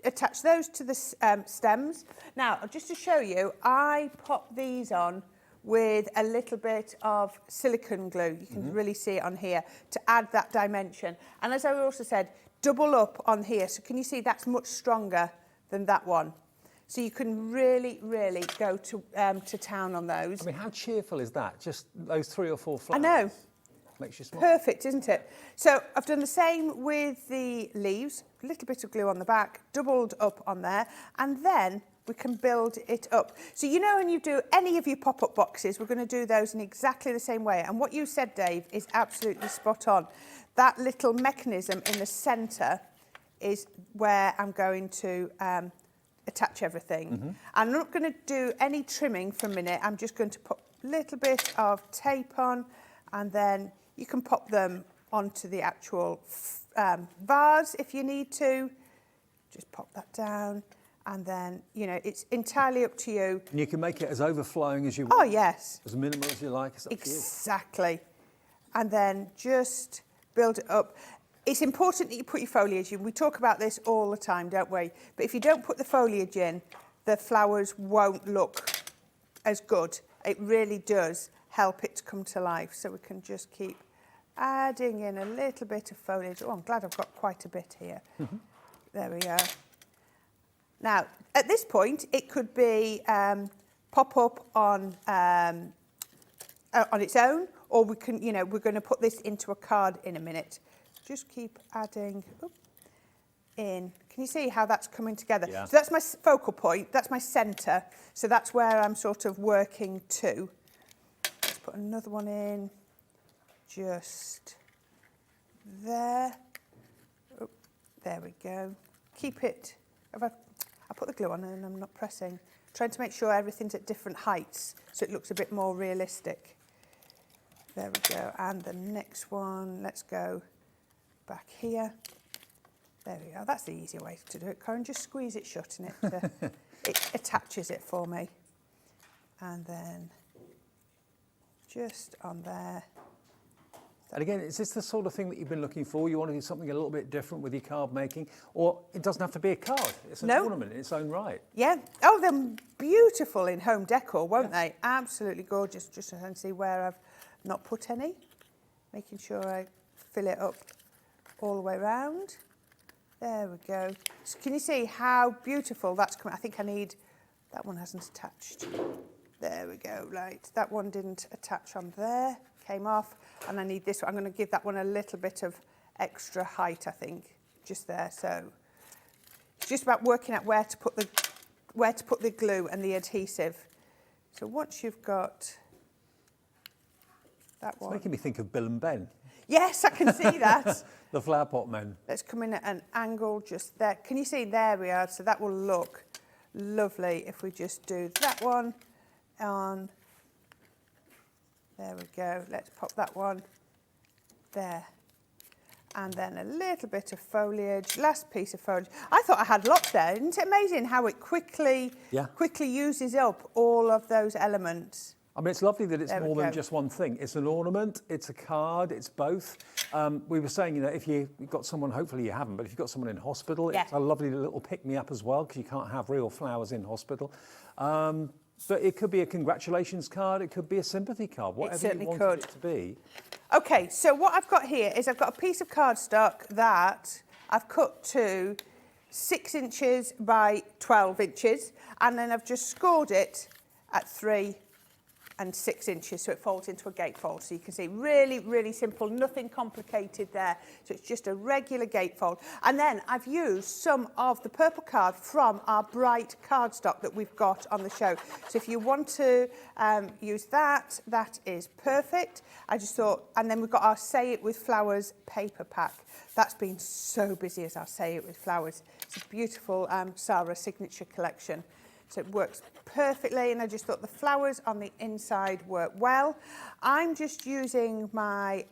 Attach those to the stems. Now, just to show you, I pop these on with a little bit of silicone glue. You can really see it on here to add that dimension. And as I also said, double up on here. So can you see that's much stronger than that one? So you can really, really go to town on those. I mean, how cheerful is that? Just those 3 or 4 flowers. I know. Makes you smile. Perfect, isn't it? So I've done the same with the leaves, a little bit of glue on the back, doubled up on there, and then we can build it up. So when you do any of your pop-up boxes, we're going to do those in exactly the same way. And what you said, Dave, is absolutely spot on. That little mechanism in the centre is where I'm going to attach everything. I'm not going to do any trimming for a minute. I'm just going to put a little bit of tape on, and then you can pop them onto the actual vase if you need to. Just pop that down, and then, it's entirely up to you. And you can make it as overflowing as you want. Oh, yes. As minimal as you like. It's up to you. Exactly. And then just build it up. It's important that you put your foliage in. We talk about this all the time, don't we? But if you don't put the foliage in, the flowers won't look as good. It really does help it to come to life. So we can just keep adding in a little bit of foliage. Oh, I'm glad I've got quite a bit here. There we go. Now, at this point, it could be pop up on its own, or we can, we're going to put this into a card in a minute. Just keep adding in. Can you see how that's coming together? Yeah. So that's my focal point, that's my centre. So that's where I'm sort of working to. Let's put another one in, just there. Oh, there we go. Keep it, I put the glue on and I'm not pressing. Trying to make sure everything's at different heights so it looks a bit more realistic. There we go. And the next one, let's go back here. There we go. That's the easier way to do it, Corinne. Just squeeze it shut and it attaches it for me. And then just on there. And again, is this the sort of thing that you've been looking for? You want to do something a little bit different with your card making? Or it doesn't have to be a card. It's an ornament in its own right. Yeah. Oh, they're beautiful in home decor, won't they? Absolutely gorgeous. Just so I can see where I've not put any. Making sure I fill it up all the way around. There we go. So can you see how beautiful that's coming? I think I need, that one hasn't attached. There we go, right. That one didn't attach on there, came off. And I need this one. I'm going to give that one a little bit of extra height, I think, just there. So it's just about working out where to put the glue and the adhesive. So once you've got that one. It's making me think of Bill and Ben. Yes, I can see that. The flower pot men. Let's come in at an angle just there. Can you see? There we are. So that will look lovely if we just do that one on. There we go. Let's pop that one there. And then a little bit of foliage, last piece of foliage. I thought I had lots there. Isn't it amazing how it quickly uses up all of those elements? I mean, it's lovely that it's There we more than go. just one thing. It's an ornament, it's a card, it's both. We were saying, if you've got someone, hopefully you haven't, but if you've got someone in hospital, Yeah. it's a lovely little pick-me-up as well, because you can't have real flowers in hospital. But it could be a congratulations card, it could be a sympathy card, whatever you certainly want could. it to be. Okay, so what I've got here is I've got a piece of cardstock that I've cut to 6 inches by 12 inches, and then I've just scored it at 3 and 6 inches, so it folds into a gatefold. So you can see really, really simple, nothing complicated there. So it's just a regular gatefold. And then I've used some of the purple card from our bright cardstock that we've got on the show. So if you want to use that, that is perfect. I just thought, and then we've got our Say It With Flowers paper pack. That's been so busy as our Say It With Flowers. It's a beautiful Sarah signature collection. So it works perfectly, and I just thought the flowers on the inside work well. I'm just using my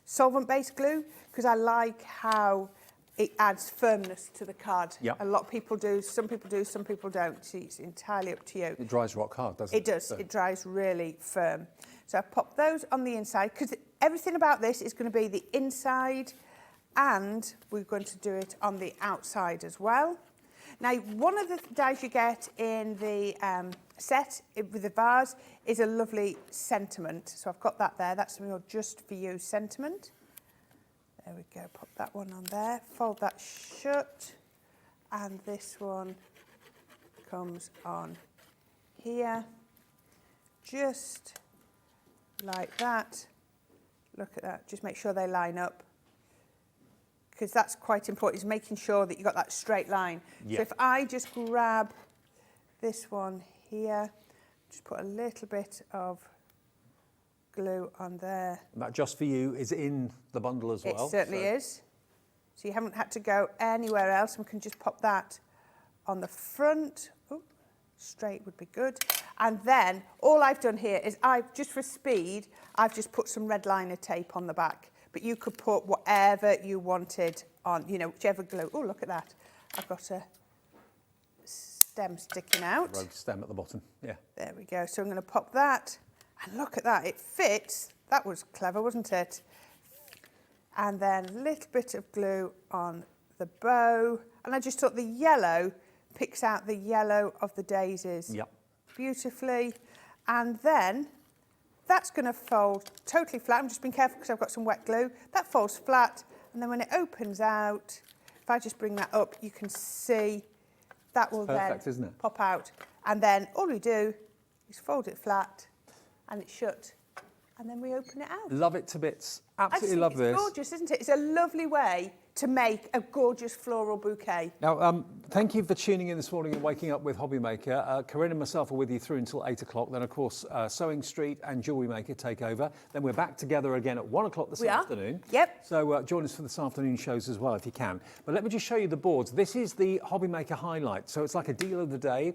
solvent-based glue because I like how it adds firmness to the card. Yep. A lot of people do, some people don't. See, it's entirely up to you. It dries rock hard, doesn't it? It does, So- it dries really firm. So I pop those on the inside because everything about this is going to be the inside, and we're going to do it on the outside as well. Now, one of the dies you get in the set with the vase is a lovely sentiment. So I've got that there. That's your Just For You sentiment. There we go. Pop that one on there. Fold that shut. And this one comes on here. Just like that. Look at that. Just make sure they line up, because that's quite important, is making sure that you've got that straight line. Yeah. So if I just grab this one here, just put a little bit of glue on there. That Just For You is in the bundle as well. It certainly is. So you haven't had to go anywhere else, and we can just pop that on the front. Ooh, straight would be good. And then all I've done here is just for speed, I've just put some red liner tape on the back. But you could put whatever you wanted on, you know, whichever glue. Oh, look at that. I've got a stem sticking out. Rogue stem at the bottom, yeah. There we go. So I'm going to pop that. And look at that. It fits. That was clever, wasn't it? And then a little bit of glue on the bow. And I just thought the yellow picks out the yellow of the daisies Yep. beautifully. And then that's going to fold totally flat. I'm just being careful because I've got some wet glue. That folds flat, and then when it opens out, if I just bring that up, you can see that will perfect, then isn't it? pop out. And then all we do is fold it flat, and it's shut, and then we open it out. Love it to bits. I just Absolutely think love it's this. gorgeous, isn't it? It's a lovely way to make a gorgeous floral bouquet. Now, thank you for tuning in this morning and waking up with Hobby Maker. Corinne and myself are with you through until 8 o'clock. Then, of course, Sewing Street and Jewellery Maker take over. Then we're back together again at 1 o'clock this We are. afternoon. Yep. So join us for this afternoon shows as well, if you can. But let me just show you the boards. This is the Hobby Maker highlight. So it's like a deal of the day.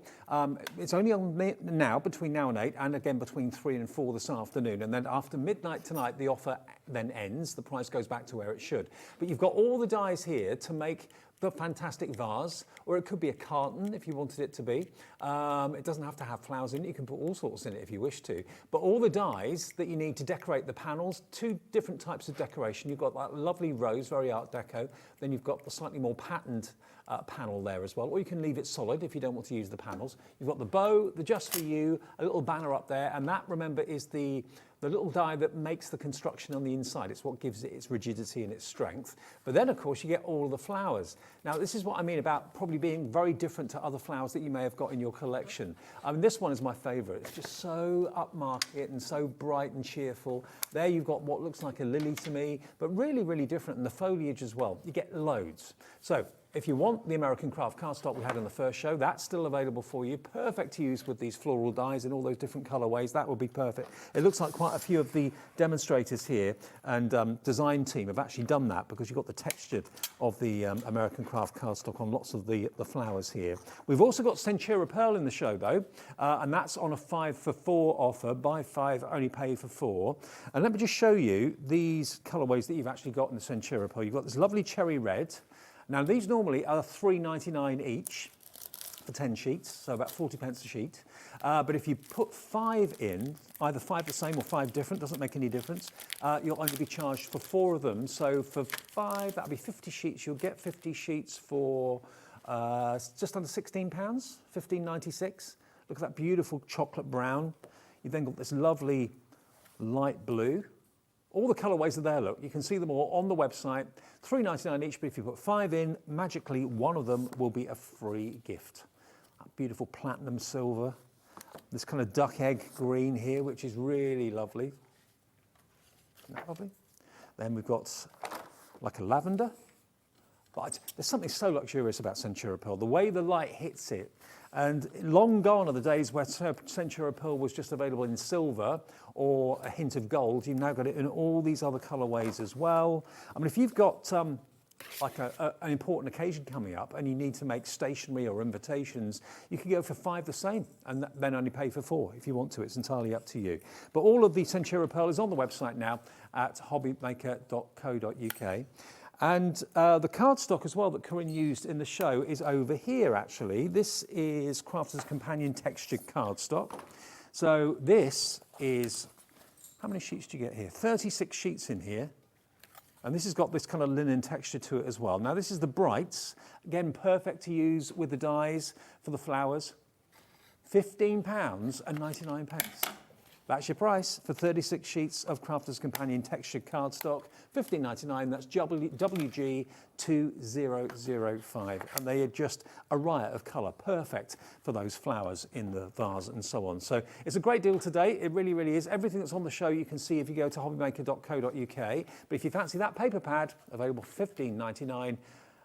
It's only on now, between now and 8, and again between 3 and 4 this afternoon. And then after midnight tonight, the offer then ends. The price goes back to where it should. But you've got all the dies here to make the fantastic vase, or it could be a carton if you wanted it to be. It doesn't have to have flowers in it. You can put all sorts in it if you wish to. But all the dies that you need to decorate the panels, 2 different types of decoration. You've got that lovely rose, very Art Deco. Then you've got the slightly more patterned panel there as well, or you can leave it solid if you don't want to use the panels. You've got the bow, the Just For You, a little banner up there, and that, remember, is the little die that makes the construction on the inside. It's what gives it its rigidity and its strength. But then, of course, you get all of the flowers. Now, this is what I mean about probably being very different to other flowers that you may have got in your collection. I mean, this one is my favourite. It's just so upmarket and so bright and cheerful. There you've got what looks like a lily to me, but really, really different. And the foliage as well. You get loads. So if you want the American Craft cardstock we had in the first show, that's still available for you. Perfect to use with these floral dies in all those different colourways. That would be perfect. It looks like quite a few of the demonstrators here and design team have actually done that, because you've got the texture of the American Craft cardstock on lots of the flowers here. We've also got Centura Pearl in the show though, and that's on a 5 for 4 offer. Buy 5, only pay for 4. And let me just show you these colourways that you've actually got in the Centura Pearl. You've got this lovely cherry red. Now, these normally are $3.99 each for 10 sheets, so about 40 pence a sheet. But if you put 5 in, either 5 the same or 5 different, doesn't make any difference, you'll only be charged for 4 of them. So for 5, that'll be 50 sheets. You'll get 50 sheets for just under £16, £15.96. Look at that beautiful chocolate brown. You've then got this lovely light blue. All the colourways are there, look. You can see them all on the website. $3.99 each, but if you put 5 in, magically one of them will be a free gift. That beautiful platinum silver. This kind of duck egg green here, which is really lovely. Isn't that lovely? Then we've got like a lavender. But there's something so luxurious about Centura Pearl. The way the light hits it, and long gone are the days where Centura Pearl was just available in silver or a hint of gold. You've now got it in all these other colourways as well. I mean, if you've got like an important occasion coming up and you need to make stationery or invitations, you can go for 5 the same and then only pay for 4 if you want to. It's entirely up to you. But all of the Centura Pearl is on the website now at hobbymaker.co.uk. And the cardstock as well that Corinne used in the show is over here, actually. This is Crafter's Companion textured cardstock. So this is, how many sheets do you get here? 36 sheets in here. And this has got this kind of linen texture to it as well. Now this is the Brights. Again, perfect to use with the dies for the flowers. £15.99. That's your price for 36 sheets of Crafter's Companion textured cardstock. £15.99, that's WG2005. And they are just a riot of colour, perfect for those flowers in the vase and so on. So it's a great deal today, it really, really is. Everything that's on the show you can see if you go to hobbymaker.co.uk. But if you fancy that paper pad, available for £15.99,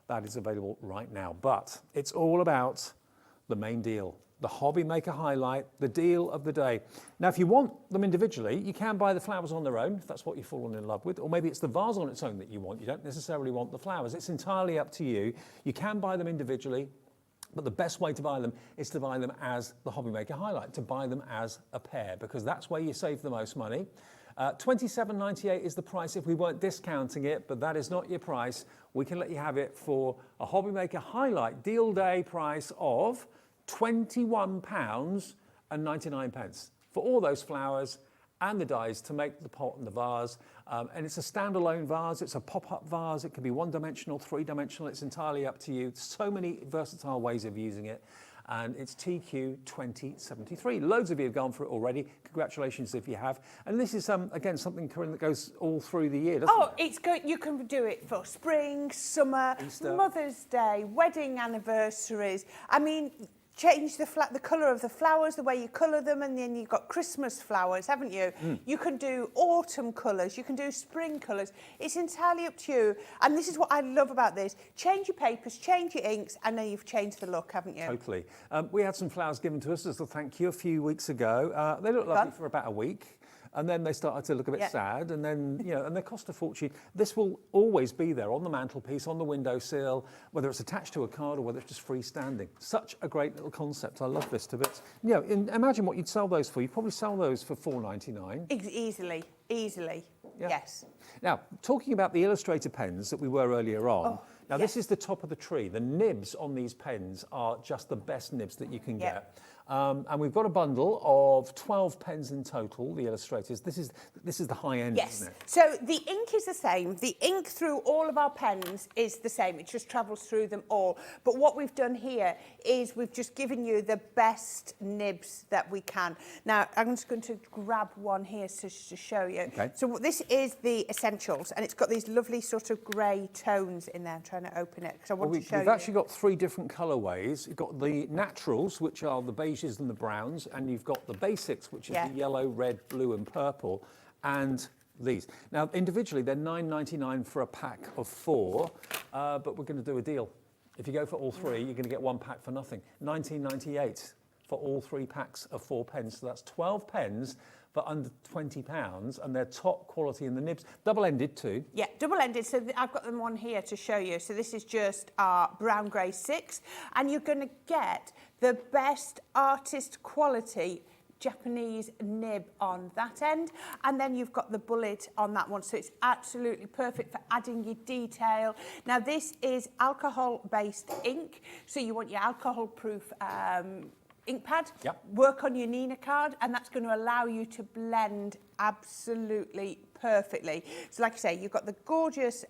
that is available right now. But it's all about the main deal. The Hobby Maker highlight, the deal of the day. Now, if you want them individually, you can buy the flowers on their own, if that's what you've fallen in love with, or maybe it's the vase on its own that you want. You don't necessarily want the flowers. It's entirely up to you. You can buy them individually, but the best way to buy them is to buy them as the Hobby Maker highlight, to buy them as a pair, because that's where you save the most money. $27.98 is the price if we weren't discounting it, but that is not your price. We can let you have it for a Hobby Maker highlight deal day price of £21.99 for all those flowers and the dies to make the pot and the vase. And it's a standalone vase, it's a pop-up vase, it can be one-dimensional, three-dimensional, it's entirely up to you. So many versatile ways of using it. And it's TQ 2073. Loads of you have gone for it already. Congratulations if you have. And this is, again, something, Corinne, that goes all through the year, doesn't it? It's good. You can do it for spring, summer, Easter. Mother's Day, wedding anniversaries. I mean, change the colour of the flowers, the way you colour them, and then you've got Christmas flowers, haven't you? You can do autumn colours, you can do spring colours. It's entirely up to you. And this is what I love about this. Change your papers, change your inks, and then you've changed the look, haven't you? Totally. We had some flowers given to us as a thank you a few weeks ago. They looked lovely for about a week. And then they started to look a bit sad, and then, you know, and they cost a fortune. This will always be there on the mantelpiece, on the windowsill, whether it's attached to a card or whether it's just freestanding. Such a great little concept. I love this to bits. You know, imagine what you'd sell those for. You'd probably sell those for $4.99. Easily. Yeah. Yes. Now, talking about the illustrator pens that we were earlier on, now this is the top of the tree. The nibs on these pens are just the best nibs that you can get. And we've got a bundle of 12 pens in total, the illustrators. This is the high end, isn't it? So the ink is the same. The ink through all of our pens is the same. It just travels through them all. But what we've done here is we've just given you the best nibs that we can. Now, I'm just going to grab one here to show you. Okay. So this is the Essentials, and it's got these lovely sort of grey tones in there. I'm trying to open it because I want to show you. We've actually got 3 different colourways. You've got the naturals, which are the beiges and the browns, and you've got the basics, which is the yellow, red, blue and purple, and these. Now, individually, they're $9.99 for a pack of 4, but we're going to do a deal. If you go for all 3, you're going to get 1 pack for nothing. $19.98 for all 3 packs of 4 pens. So that's 12 pens for under £20, and they're top quality in the nibs. Double-ended too. Yeah, double-ended. So I've got them on here to show you. So this is just our brown grey 6, and you're going to get the best artist quality Japanese nib on that end, and then you've got the bullet on that one, so it's absolutely perfect for adding your detail. Now this is alcohol-based ink, so you want your alcohol-proof ink pad. Work on your Nina card, and that's going to allow you to blend absolutely perfectly. So like I say, you've got the gorgeous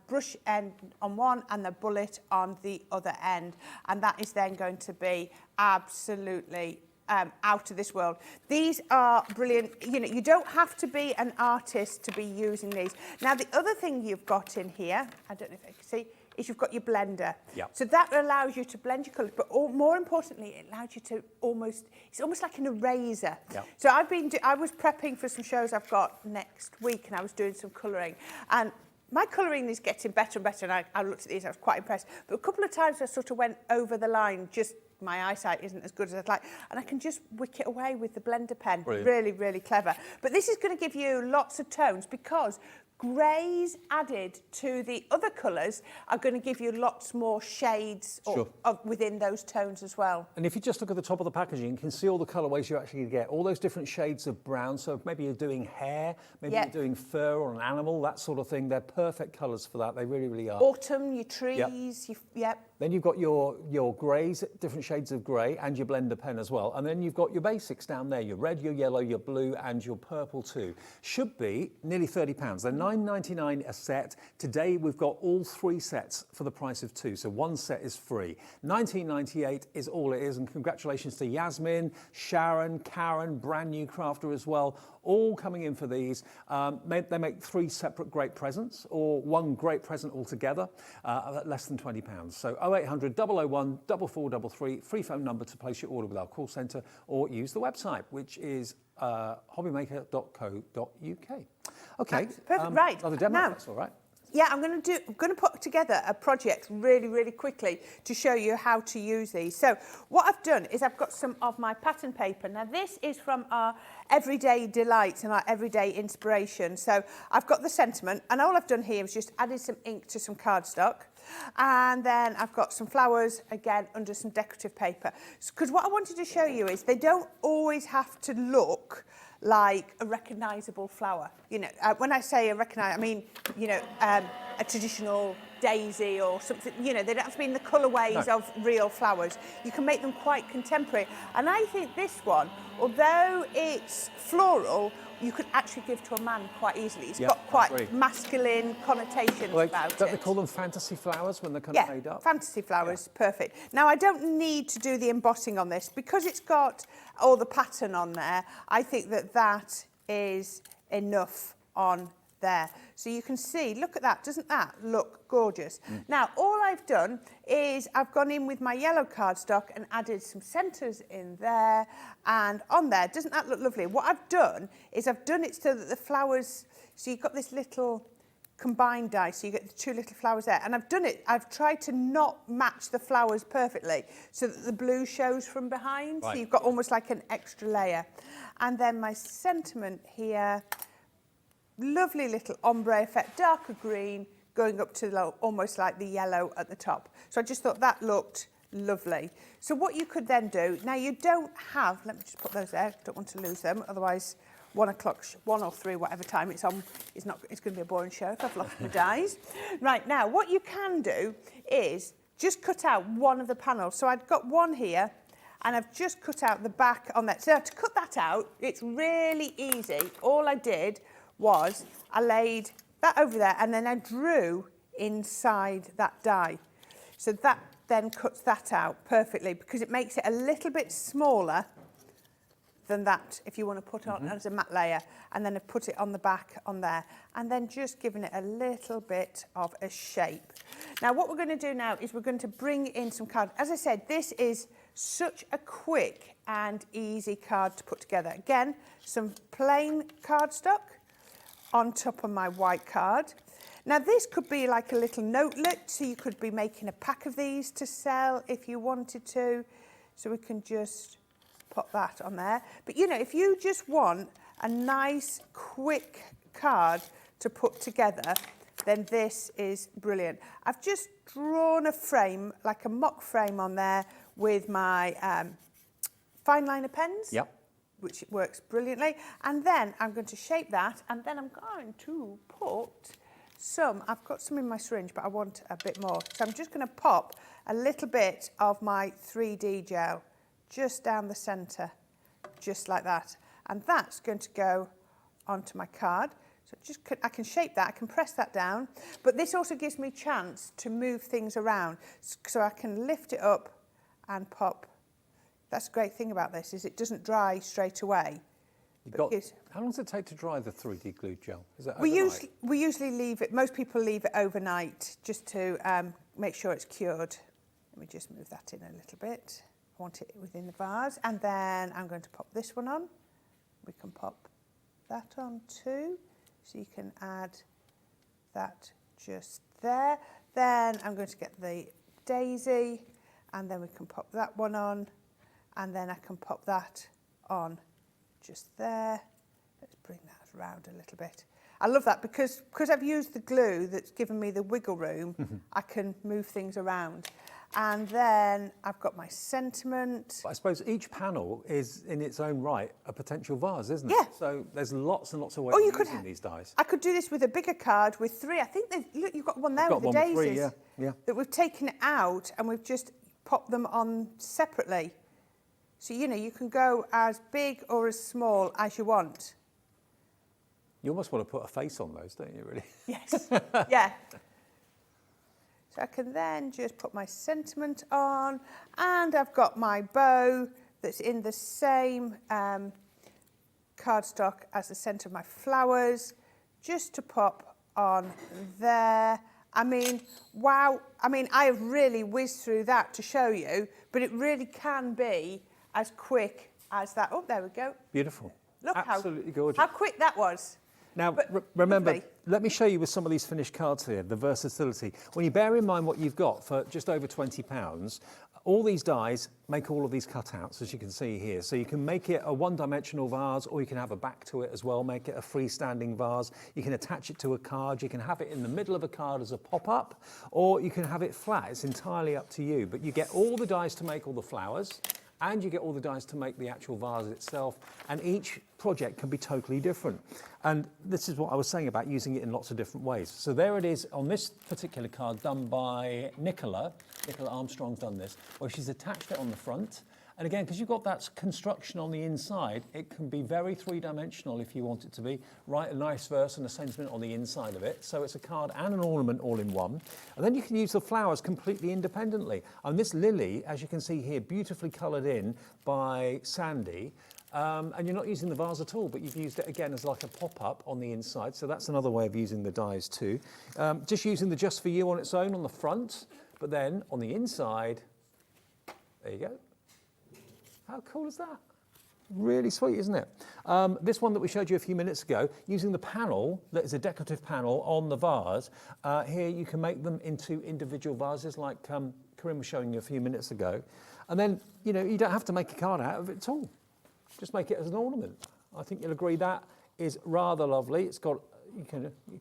brush end on one and the bullet on the other end, and that is then going to be absolutely out of this world. These are brilliant. You know, you don't have to be an artist to be using these. Now, the other thing you've got in here, I don't know if you can see, is you've got your blender. Yep. So that allows you to blend your colours, but more importantly, it allows you to it's almost like an eraser. Yep. So I was prepping for some shows I've got next week, and I was doing some colouring, and my colouring is getting better and better, and I looked at these, I was quite impressed. But a couple of times I sort of went over the line, just my eyesight isn't as good as I'd like, and I can just wick it away with the blender pen. Brilliant. Really, really clever. But this is going to give you lots of tones, because greys added to the other colours are going to give you lots more shades Sure. within those tones as well. And if you just look at the top of the packaging, you can see all the colourways you actually get, all those different shades of brown. So maybe you're doing hair, maybe Yeah. you're doing fur or an animal, that sort of thing. They're perfect colours for that. They really, really are. Autumn, your trees, yep. Then you've got your greys, different shades of grey, and your blender pen as well. And then you've got your basics down there, your red, your yellow, your blue, and your purple too. Should be nearly £30. They're $9.99 a set. Today we've got all 3 sets for the price of 2, so 1 set is free. $19.98 is all it is, and congratulations to Yasmin, Sharon, Karen, brand new crafter as well, all coming in for these. They make 3 separate great presents, or 1 great present altogether, at less than £20. So 0800 001 4433, free phone number to place your order with our call centre, or use the website, which is hobbymaker.co.uk. Okay, That's perfect. Right. Another demo, Now- if that's all right. Yeah, I'm going to put together a project really, really quickly to show you how to use these. So what I've done is I've got some of my pattern paper. Now this is from our everyday delights and our everyday inspiration. So I've got the sentiment, and all I've done here is just added some ink to some cardstock. And then I've got some flowers, again, under some decorative paper. Because what I wanted to show you is they don't always have to look like a recognisable flower. You know, when I say a recognise, I mean, you know, a traditional daisy or something. You know, they don't have to be in the colourways of real flowers. You can make them quite contemporary. And I think this one, although it's floral, you could actually give to a man quite easily. It's got quite masculine connotations about Don't it. they call them fantasy flowers when they're kind of made up? Fantasy flowers, perfect. Now, I don't need to do the embossing on this because it's got all the pattern on there. I think that that is enough on there. So you can see, look at that. Doesn't that look gorgeous? Now, all I've done is I've gone in with my yellow cardstock and added some centres in there and on there. Doesn't that look lovely? What I've done is I've done it so that the flowers, so you've got this little combined die, so you get the 2 little flowers there. And I've done it, I've tried to not match the flowers perfectly so that the blue shows from behind. Right. So you've got almost like an extra layer. And then my sentiment here, lovely little ombre effect, darker green, going up to almost like the yellow at the top. So I just thought that looked lovely. So what you could then do, now you don't have, let me just put those there, don't want to lose them, otherwise 1 o'clock, 1 or 3, whatever time it's on, it's going to be a boring show if I've lost my dies. Right, now what you can do is just cut out one of the panels. So I've got one here, and I've just cut out the back on that. So to cut that out, it's really easy. All I did was I laid that over there, and then I drew inside that die. So that then cuts that out perfectly, because it makes it a little bit smaller than that if you want to put on as a matte layer, and then I put it on the back on there, and then just giving it a little bit of a shape. Now what we're going to do now is we're going to bring in some card. As I said, this is such a quick and easy card to put together. Again, some plain cardstock on top of my white card. Now this could be like a little notelet, so you could be making a pack of these to sell if you wanted to. So we can just pop that on there. But you know, if you just want a nice quick card to put together, then this is brilliant. I've just drawn a frame, like a mock frame on there with my fine liner pens. Yep. Which works brilliantly. And then I'm going to shape that, and then I'm going to put some, I've got some in my syringe, but I want a bit more. So I'm just going to pop a little bit of my 3D gel just down the centre, just like that. And that's going to go onto my card. So I can shape that, I can press that down, but this also gives me a chance to move things around. So I can lift it up and pop That's the great thing about this, is it doesn't dry straight away. How long does it take to dry the 3D glue gel? Is that We overnight? usually leave it, most people leave it overnight just to make sure it's cured. Let me just move that in a little bit. I want it within the vase. And then I'm going to pop this one on. We can pop that on too. So you can add that just there. Then I'm going to get the daisy, and then we can pop that one on, and then I can pop that on just there. Let's bring that around a little bit. I love that because I've used the glue that's given me the wiggle room, I can move things around. And then I've got my sentiment. I suppose each panel is in its own right a potential vase, isn't it? Yeah. So there's lots and lots of ways You of could using these dies. I could do this with a bigger card with 3. I think look, you've got one there I've with got the one with daisies. 3, yeah. That we've taken it out and we've just popped them on separately. So, you know, you can go as big or as small as you want. You almost want to put a face on those, don't you, really? Yes, yeah. So I can then just put my sentiment on, and I've got my bow that's in the same cardstock as the centre of my flowers, just to pop on there. I mean, wow. I mean, I have really whizzed through that to show you, but it really can be as quick as that. Oh, there we go. Beautiful. Look Absolutely gorgeous. how quick that was. Now, But remember, lovely. let me show you with some of these finished cards here, the versatility. When you bear in mind what you've got for just over £20, all these dies make all of these cutouts, as you can see here. So you can make it a one-dimensional vase, or you can have a back to it as well, make it a freestanding vase. You can attach it to a card. You can have it in the middle of a card as a pop-up, or you can have it flat. It's entirely up to you. But you get all the dies to make all the flowers, and you get all the dies to make the actual vase itself, and each project can be totally different. And this is what I was saying about using it in lots of different ways. So there it is on this particular card done by Nicola. Nicola Armstrong's done this, where she's attached it on the front. And again, because you've got that construction on the inside, it can be very three-dimensional if you want it to be. Write a nice verse and a sentiment on the inside of it. So it's a card and an ornament all in one. And then you can use the flowers completely independently. And this lily, as you can see here, beautifully coloured in by Sandy. And you're not using the vase at all, but you've used it again as like a pop-up on the inside. So that's another way of using the dies too. Just using the Just For You on its own on the front, but then on the inside, there you go. How cool is that? Really sweet, isn't it? This one that we showed you a few minutes ago, using the panel, that is a decorative panel on the vase, here you can make them into individual vases like Corinne was showing you a few minutes ago. And then, you know, you don't have to make a card out of it at all. Just make it as an ornament. I think you'll agree that is rather lovely. It's got, you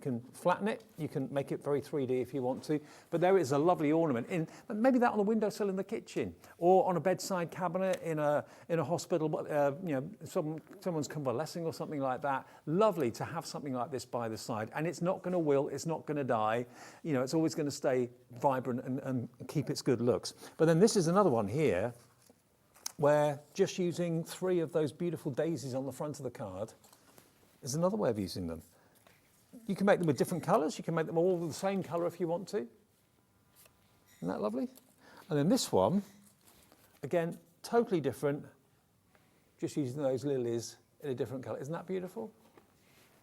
can flatten it, you can make it very 3D if you want to, but there is a lovely ornament in, maybe that on the windowsill in the kitchen, or on a bedside cabinet in a hospital, you know, someone's convalescing or something like that. Lovely to have something like this by the side, and it's not going to wilt, it's not going to die, you know, it's always going to stay vibrant and keep its good looks. But then this is another one here, where just using 3 of those beautiful daisies on the front of the card is another way of using them. You can make them with different colours. You can make them all the same colour if you want to. Isn't that lovely? And then this one, again, totally different, just using those lilies in a different colour. Isn't that beautiful?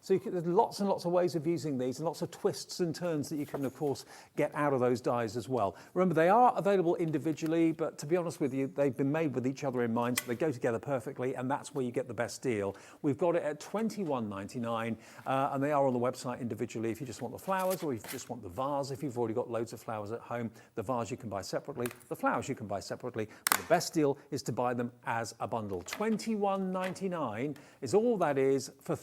So there's lots and lots of ways of using these, and lots of twists and turns that you can, of course, get out of those dies as well. Remember, they are available individually, but to be honest with you, they've been made with each other in mind, so they go together perfectly, and that's where you get the best deal. We've got it at $21.99, and they are on the website individually if you just want the flowers, or if you just want the vase. If you've already got loads of flowers at home, the vase you can buy separately, the flowers you can buy separately, but the best deal is to buy them as a bundle. $21.99 is all that is for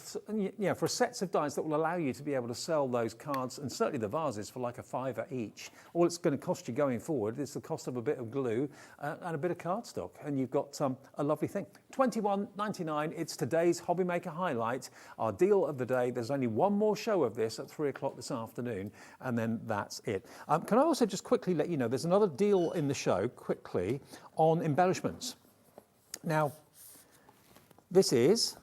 sets of dies that will allow you to be able to sell those cards, and certainly the vases, for like £5 each. All it's going to cost you going forward is the cost of a bit of glue and a bit of cardstock, and you've got a lovely thing. $21.99, it's today's Hobby Maker highlight, our deal of the day. There's only one more show of this at 3 o'clock this afternoon, and then that's it. Can I also just quickly let you know, there's another deal in the show, quickly, on embellishments. Now, this is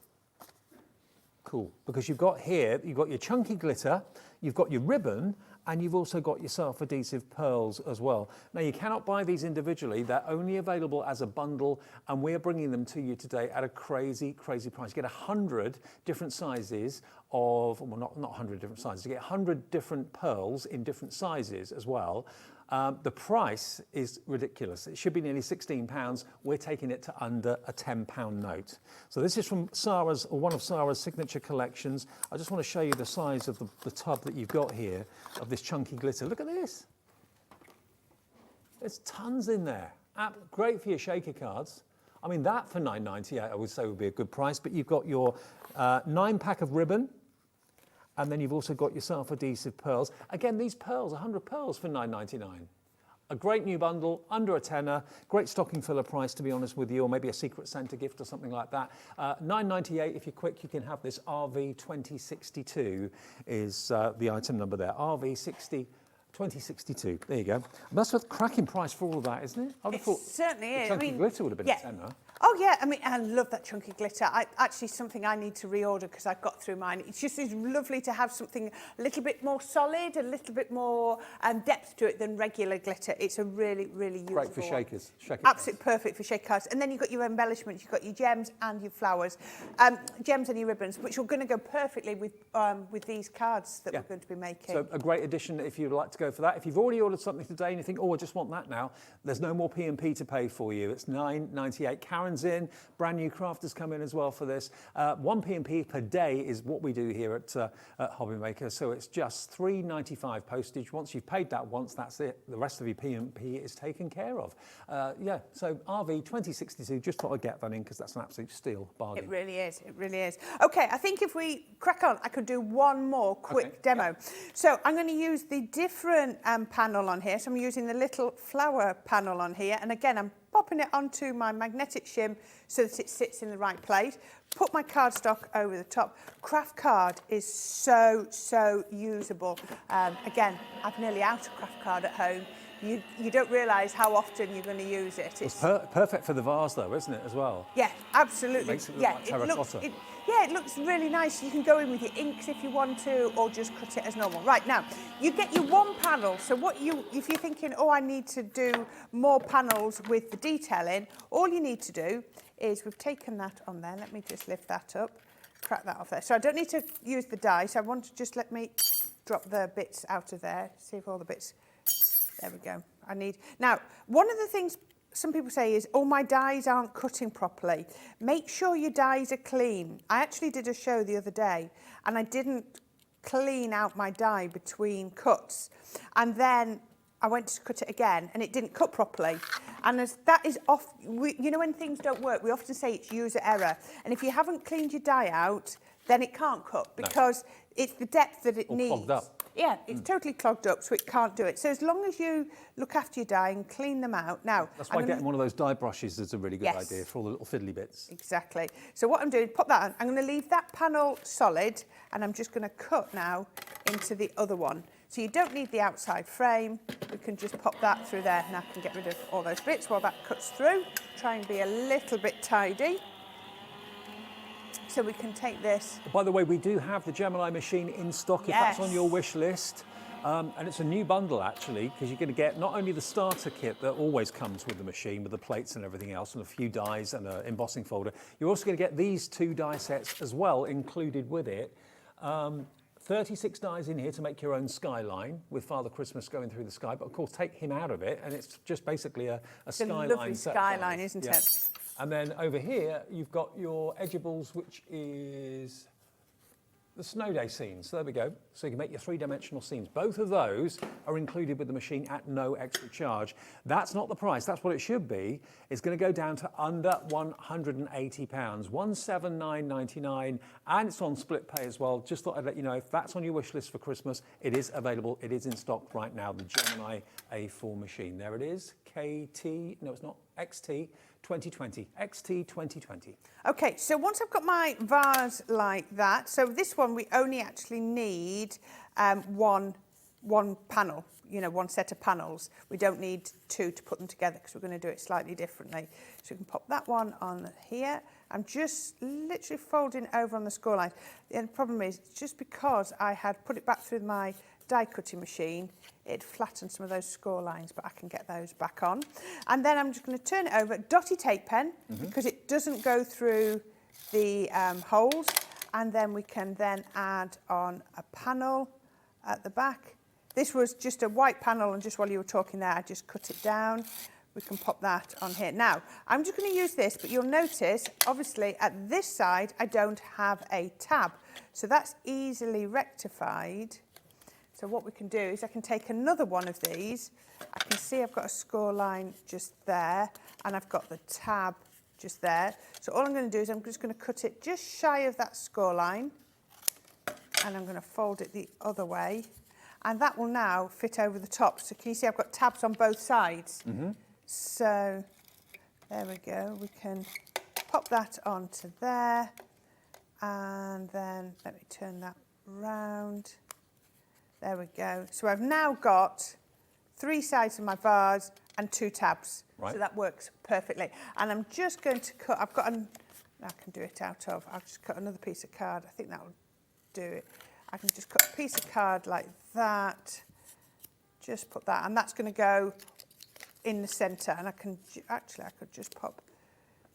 cool, because you've got here, you've got your chunky glitter, you've got your ribbon, And you've also got your self-adhesive pearls as well. Now, you cannot buy these individually. They're only available as a bundle, and we're bringing them to you today at a crazy, crazy price. You get 100 different sizes of, well, not 100 different sizes. You get 100 different pearls in different sizes as well. The price is ridiculous. It should be nearly £16. We're taking it to under a £10 note. So this is from Sarah's, or one of Sarah's signature collections. I just want to show you the size of the tub that you've got here of this chunky glitter. Look at this. There's tons in there. Great for your shaker cards. I mean, that for £9.98 I would say would be a good price, but you've got your 9-pack of ribbon, and then you've also got your self-adhesive pearls. Again, these pearls, 100 pearls for £9.99. A great new bundle, under a tenner, great stocking filler price, to be honest with you, or maybe a Secret Santa gift or something like that. £9.98, if you're quick, you can have this. RV2062 is the item number there. RV2062, there you go. And that's a cracking price for all of that, isn't it? I would have thought certainly is. chunky glitter would have been a tenner. Oh yeah, I mean, I love that chunky glitter. Actually something I need to reorder because I've got through mine. It's just lovely to have something a little bit more solid, a little bit more depth to it than regular glitter. It's a really, really useful Great for shakers. Absolutely perfect for shake cards. And then you've got your embellishments, you've got your gems and your flowers. Gems and your ribbons, which are going to go perfectly with these cards that we're going to be making. So a great addition if you'd like to go for that. If you've already ordered something today and you think, oh, I just want that now, there's no more P&P to pay for you. It's £9.98. Karen's in, brand new crafters come in as well for this. One P&P per day is what we do here at Hobby Maker, so it's just £3.95 postage. Once you've paid that once, that's it. The rest of your P&P is taken care of. So RV2062, just thought I'd get that in because that's an absolute steal bargain. It really is, it really is. Okay, I think if we crack on, I could do one more quick demo. Yeah. So I'm going to use the different panel on here. So I'm using the little flower panel on here, and again, I'm popping it onto my magnetic shim so that it sits in the right place. Put my cardstock over the top. Craft card is so usable. Again, I'm nearly out of craft card at home. You don't realise how often you're going to use it. It's perfect for the vase though, isn't it, as well? Yeah, absolutely. It makes it look like terracotta. It looks really nice. You can go in with your inks if you want to, or just cut it as normal. Right, now, you get your one panel. So if you're thinking, oh, I need to do more panels with the detailing, all you need to do is, we've taken that on there. Let me just lift that up, crack that off there. So I don't need to use the die. So I want to just let me drop the bits out of there, see if all the bits, there we go. Now, one of the things some people say is, oh, my dies aren't cutting properly. Make sure your dies are clean. I actually did a show the other day and I didn't clean out my die between cuts. And then I went to cut it again and it didn't cut properly. And as that is off, you know, when things don't work, we often say it's user error. And if you haven't cleaned your die out, then it can't cut because it's the depth that it needs. Clogged up. Yeah, it's totally clogged up, so it can't do it. So as long as you look after your die and clean them out. Now, that's why getting one of those die brushes is a really good idea for all the little fiddly bits. Exactly. So what I'm doing, pop that on. I'm going to leave that panel solid, and I'm just going to cut now into the other one. So you don't need the outside frame. We can just pop that through there, and I can get rid of all those bits while that cuts through. Try and be a little bit tidy. So we can take this. By the way, we do have the Gemini machine in stock if that's on your wish list. And it's a new bundle actually, because you're going to get not only the starter kit that always comes with the machine, with the plates and everything else, and a few dies and an embossing folder. You're also going to get these 2 die sets as well included with it. 36 dies in here to make your own skyline with Father Christmas going through the sky, but of course take him out of it and it's just basically a skyline set. Lovely skyline, isn't it? And then over here, you've got your edibles, which is the snow day scenes. So there we go. So you can make your 3-dimensional scenes. Both of those are included with the machine at no extra charge. That's not the price. That's what it should be. It's going to go down to under £180, £179.99, and it's on split pay as well. Just thought I'd let you know if that's on your wish list for Christmas, it is available. It is in stock right now, the Gemini A4 machine. There it is. XT 2020. XT 2020. Okay, so once I've got my vase like that, so this one we only actually need one panel, you know, one set of panels. We don't need 2 to put them together because we're going to do it slightly differently. So we can pop that one on here. I'm just literally folding over on the score line. The problem is, just because I had put it back through my die cutting machine, it'd flatten some of those score lines, but I can get those back on. And then I'm just going to turn it over, dotty tape pen, because it doesn't go through the holes. And then we can then add on a panel at the back. This was just a white panel, and just while you were talking there, I just cut it down. We can pop that on here. Now, I'm just going to use this, but you'll notice, obviously, at this side, I don't have a tab. So that's easily rectified. So what we can do is I can take another one of these. I can see I've got a score line just there, and I've got the tab just there. So all I'm going to do is I'm just going to cut it just shy of that score line, and I'm going to fold it the other way. And that will now fit over the top. So can you see I've got tabs on both sides? So there we go. We can pop that onto there. And then let me turn that round. There we go. So I've now got 3 sides of my vase and 2 tabs. Right. So that works perfectly. And I'm just going to cut, I can do it out of, I'll just cut another piece of card. I think that will do it. I can just cut a piece of card like that. Just put that, and that's going to go in the centre. And I can, actually, I could just pop,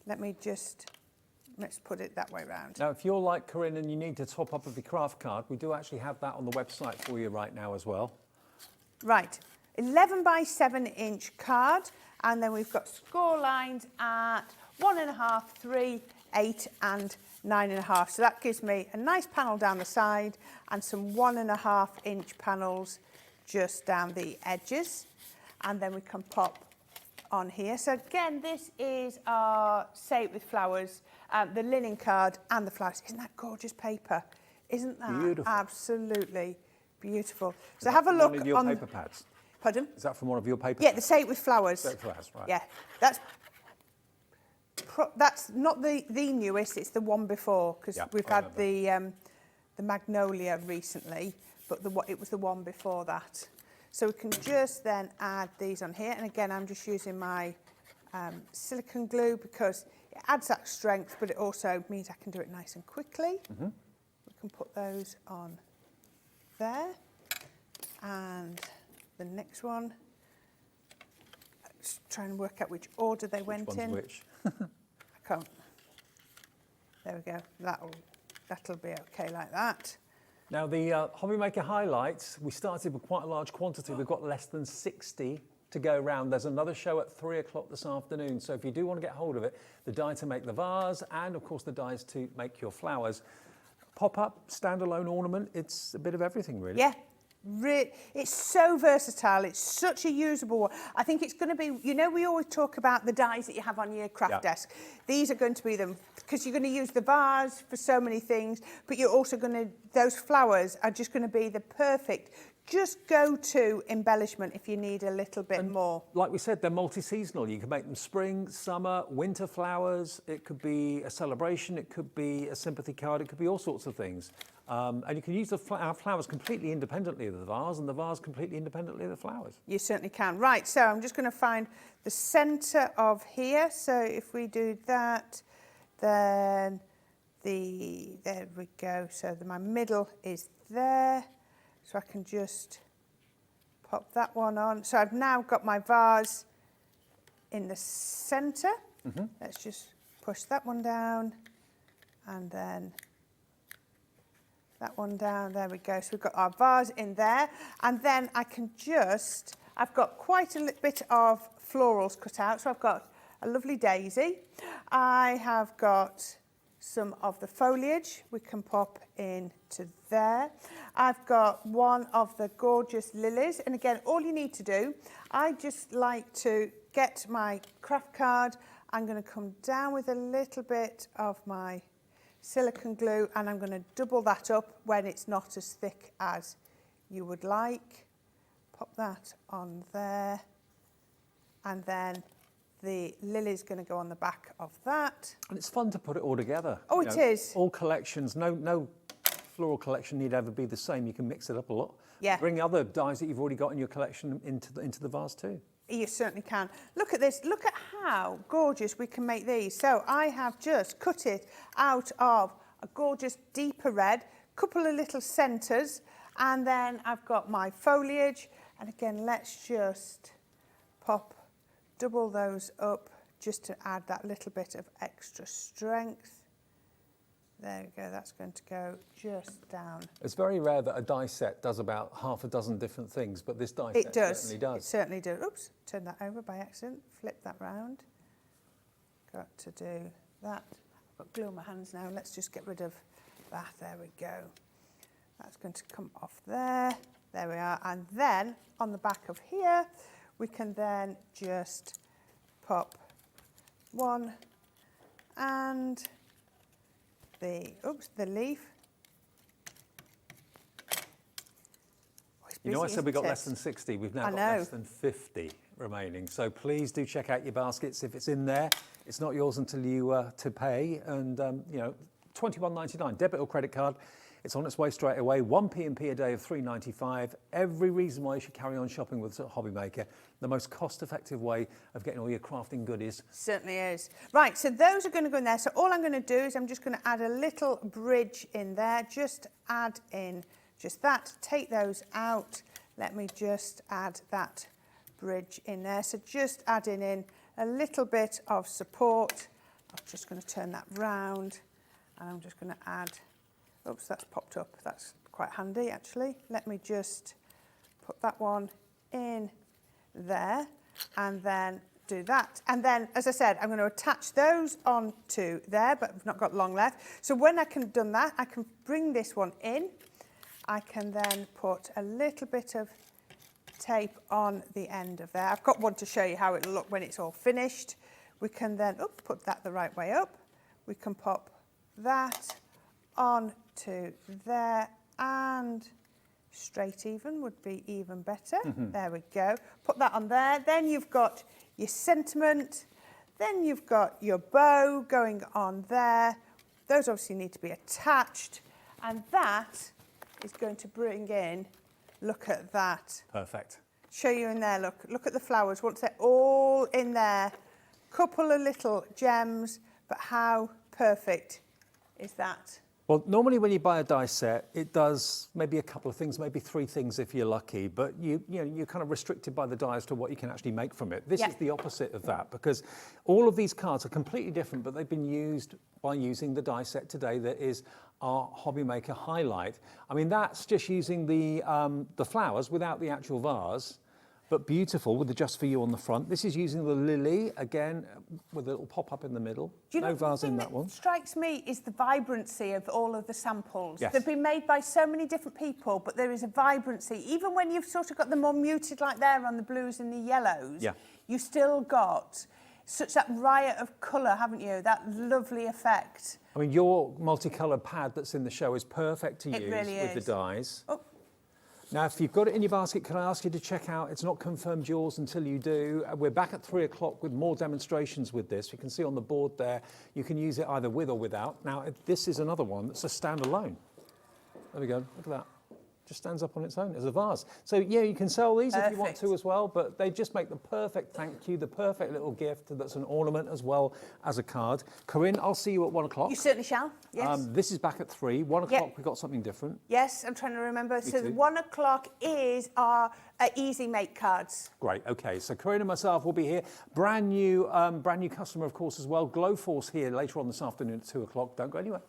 let's put it that way round. Now, if you're like Corinne and you need to top up of your craft card, we do actually have that on the website for you right now as well. Right, 11 by 7 inch card, and then we've got score lines at 1.5, 3, 8 and 9.5. So that gives me a nice panel down the side and some 1.5 inch panels just down the edges. And then we can pop on here. So again, this is our Say It With Flowers, the linen card and the flowers. Isn't that gorgeous paper? Isn't that Beautiful. Absolutely beautiful? So have a look One of your on paper pads. Pardon? Is that from one of your paper Yeah, pads? the Say It With Flowers. Say It With Flowers, right. Yeah, that's not the newest, it's the one before, because Yeah, we've I had the Magnolia recently, but it was the one before that. So we can just then add these on here, and again I'm just using my silicone glue because it adds that strength, but it also means I can do it nice and quickly. We can put those on there, and the next one, let's try and work out which order they went in. Which? I can't. There we go. That'll be okay like that. Now, the Hobby Maker highlights, we started with quite a large quantity. We've got less than 60 to go around. There's another show at 3 o'clock this afternoon. So if you do want to get hold of it, the die to make the vase and, of course, the dies to make your flowers. Pop-up, standalone ornament, it's a bit of everything, really. Yeah. It's so versatile. It's such a usable one. I think it's going to be, you know, we always talk about the dies that you have on your craft desk. These are going to be them, because you're going to use the vase for so many things, but you're also going to, those flowers are just going to be the perfect just go-to embellishment if you need a little bit more. Like we said, they're multi-seasonal. You can make them spring, summer, winter flowers. It could be a celebration. It could be a sympathy card. It could be all sorts of things. And you can use our flowers completely independently of the vase, and the vase completely independently of the flowers. You certainly can. Right, so I'm just going to find the centre of here. So if we do that, then there we go. So my middle is there. So I can just pop that one on. So I've now got my vase in the centre. Let's just push that one down, and then that one down. There we go. So we've got our vase in there, and then I can just, I've got quite a little bit of florals cut out. So I've got a lovely daisy. I have got some of the foliage we can pop into there. I've got one of the gorgeous lilies, and again, all you need to do, I just like to get my craft card. I'm going to come down with a little bit of my silicone glue, and I'm going to double that up when it's not as thick as you would like. Pop that on there, and then the lily's going to go on the back of that. And it's fun to put it all together. Oh, it is. All collections, no floral collection need ever be the same. You can mix it up a lot. Yeah. Bring other dies that you've already got in your collection into the vase too. You certainly can. Look at this. Look at how gorgeous we can make these. So I have just cut it out of a gorgeous deeper red, couple of little centres, And then I've got my foliage. And again, let's just double those up just to add that little bit of extra strength. There we go, that's going to go just down. It's very rare that a die set does about half a dozen different things, but this die set certainly does. It certainly does. Oops, turn that over by accident. Flip that round. Got to do that. I've got glue on my hands now. Let's just get rid of that. There we go. That's going to come off there. There we are. And then on the back of here, we can then just pop one and the leaf. You know, I said we got less than 60. We've now got less than 50 remaining. So please do check out your baskets. If it's in there, it's not yours until you to pay. And, you know, £21.99, debit or credit card. It's on its way straight away. 1 P&P a day of £3.95. Every reason why you should carry on shopping with Hobbymaker. The most cost-effective way of getting all your crafting goodies. Certainly is. Right, so those are going to go in there. So all I'm going to do is I'm just going to add a little bridge in there. Just add in just that. Take those out. Let me just add that bridge in there. So just adding in a little bit of support. I'm just going to turn that round and I'm just going to add. Oops, that's popped up. That's quite handy, actually. Let me just put that one in there and then do that. And then, as I said, I'm going to attach those onto there, but I've not got long left. So when I can done that, I can bring this one in. I can then put a little bit of tape on the end of there. I've got one to show you how it'll look when it's all finished. We can then put that the right way up. We can pop that on to there and straight even would be even better. There we go. Put that on there. Then you've got your sentiment. Then you've got your bow going on there. Those obviously need to be attached. And that is going to bring in, look at that. Perfect. Show you in there, look at the flowers. Once they're all in there, couple of little gems, but how perfect is that? Well, normally when you buy a die set, it does maybe a couple of things, maybe 3 things if you're lucky, but you're kind of restricted by the die as to what you can actually make from it. This is the opposite of that, because all of these cards are completely different, but they've been used by using the die set today that is our Hobbymaker highlight. I mean, that's just using the flowers without the actual vase, but beautiful with the Just For You on the front. This is using the lily, again, with a little pop-up in the middle. No vase in that one. What strikes me is the vibrancy of all of the samples. Yes. They've been made by so many different people, but there is a vibrancy. Even when you've sort of got the more muted like there on the blues and the yellows, you still got such that riot of colour, haven't you? That lovely effect. I mean, your multicoloured pad that's in the show is perfect to use really with is. the dies. Oh. Now, if you've got it in your basket, can I ask you to check out, it's not confirmed yours until you do. We're back at 3 o'clock with more demonstrations with this. You can see on the board there, you can use it either with or without. Now, this is another one that's a standalone. There we go, look at that. Just stands up on its own as a vase. So yeah, you can sell these if you want to as well, but they just make the perfect thank you, the perfect little gift that's an ornament as well as a card. Corinne, I'll see you at 1 o'clock. You certainly shall, yes. This is back at 3. 1 o'clock, we've got something different. Yes, I'm trying to remember. So too. 1 o'clock is our easy make cards. Great, okay. So Corinne and myself will be here. Brand new customer, of course, as well. Glowforce here later on this afternoon at 2 o'clock. Don't go anywhere.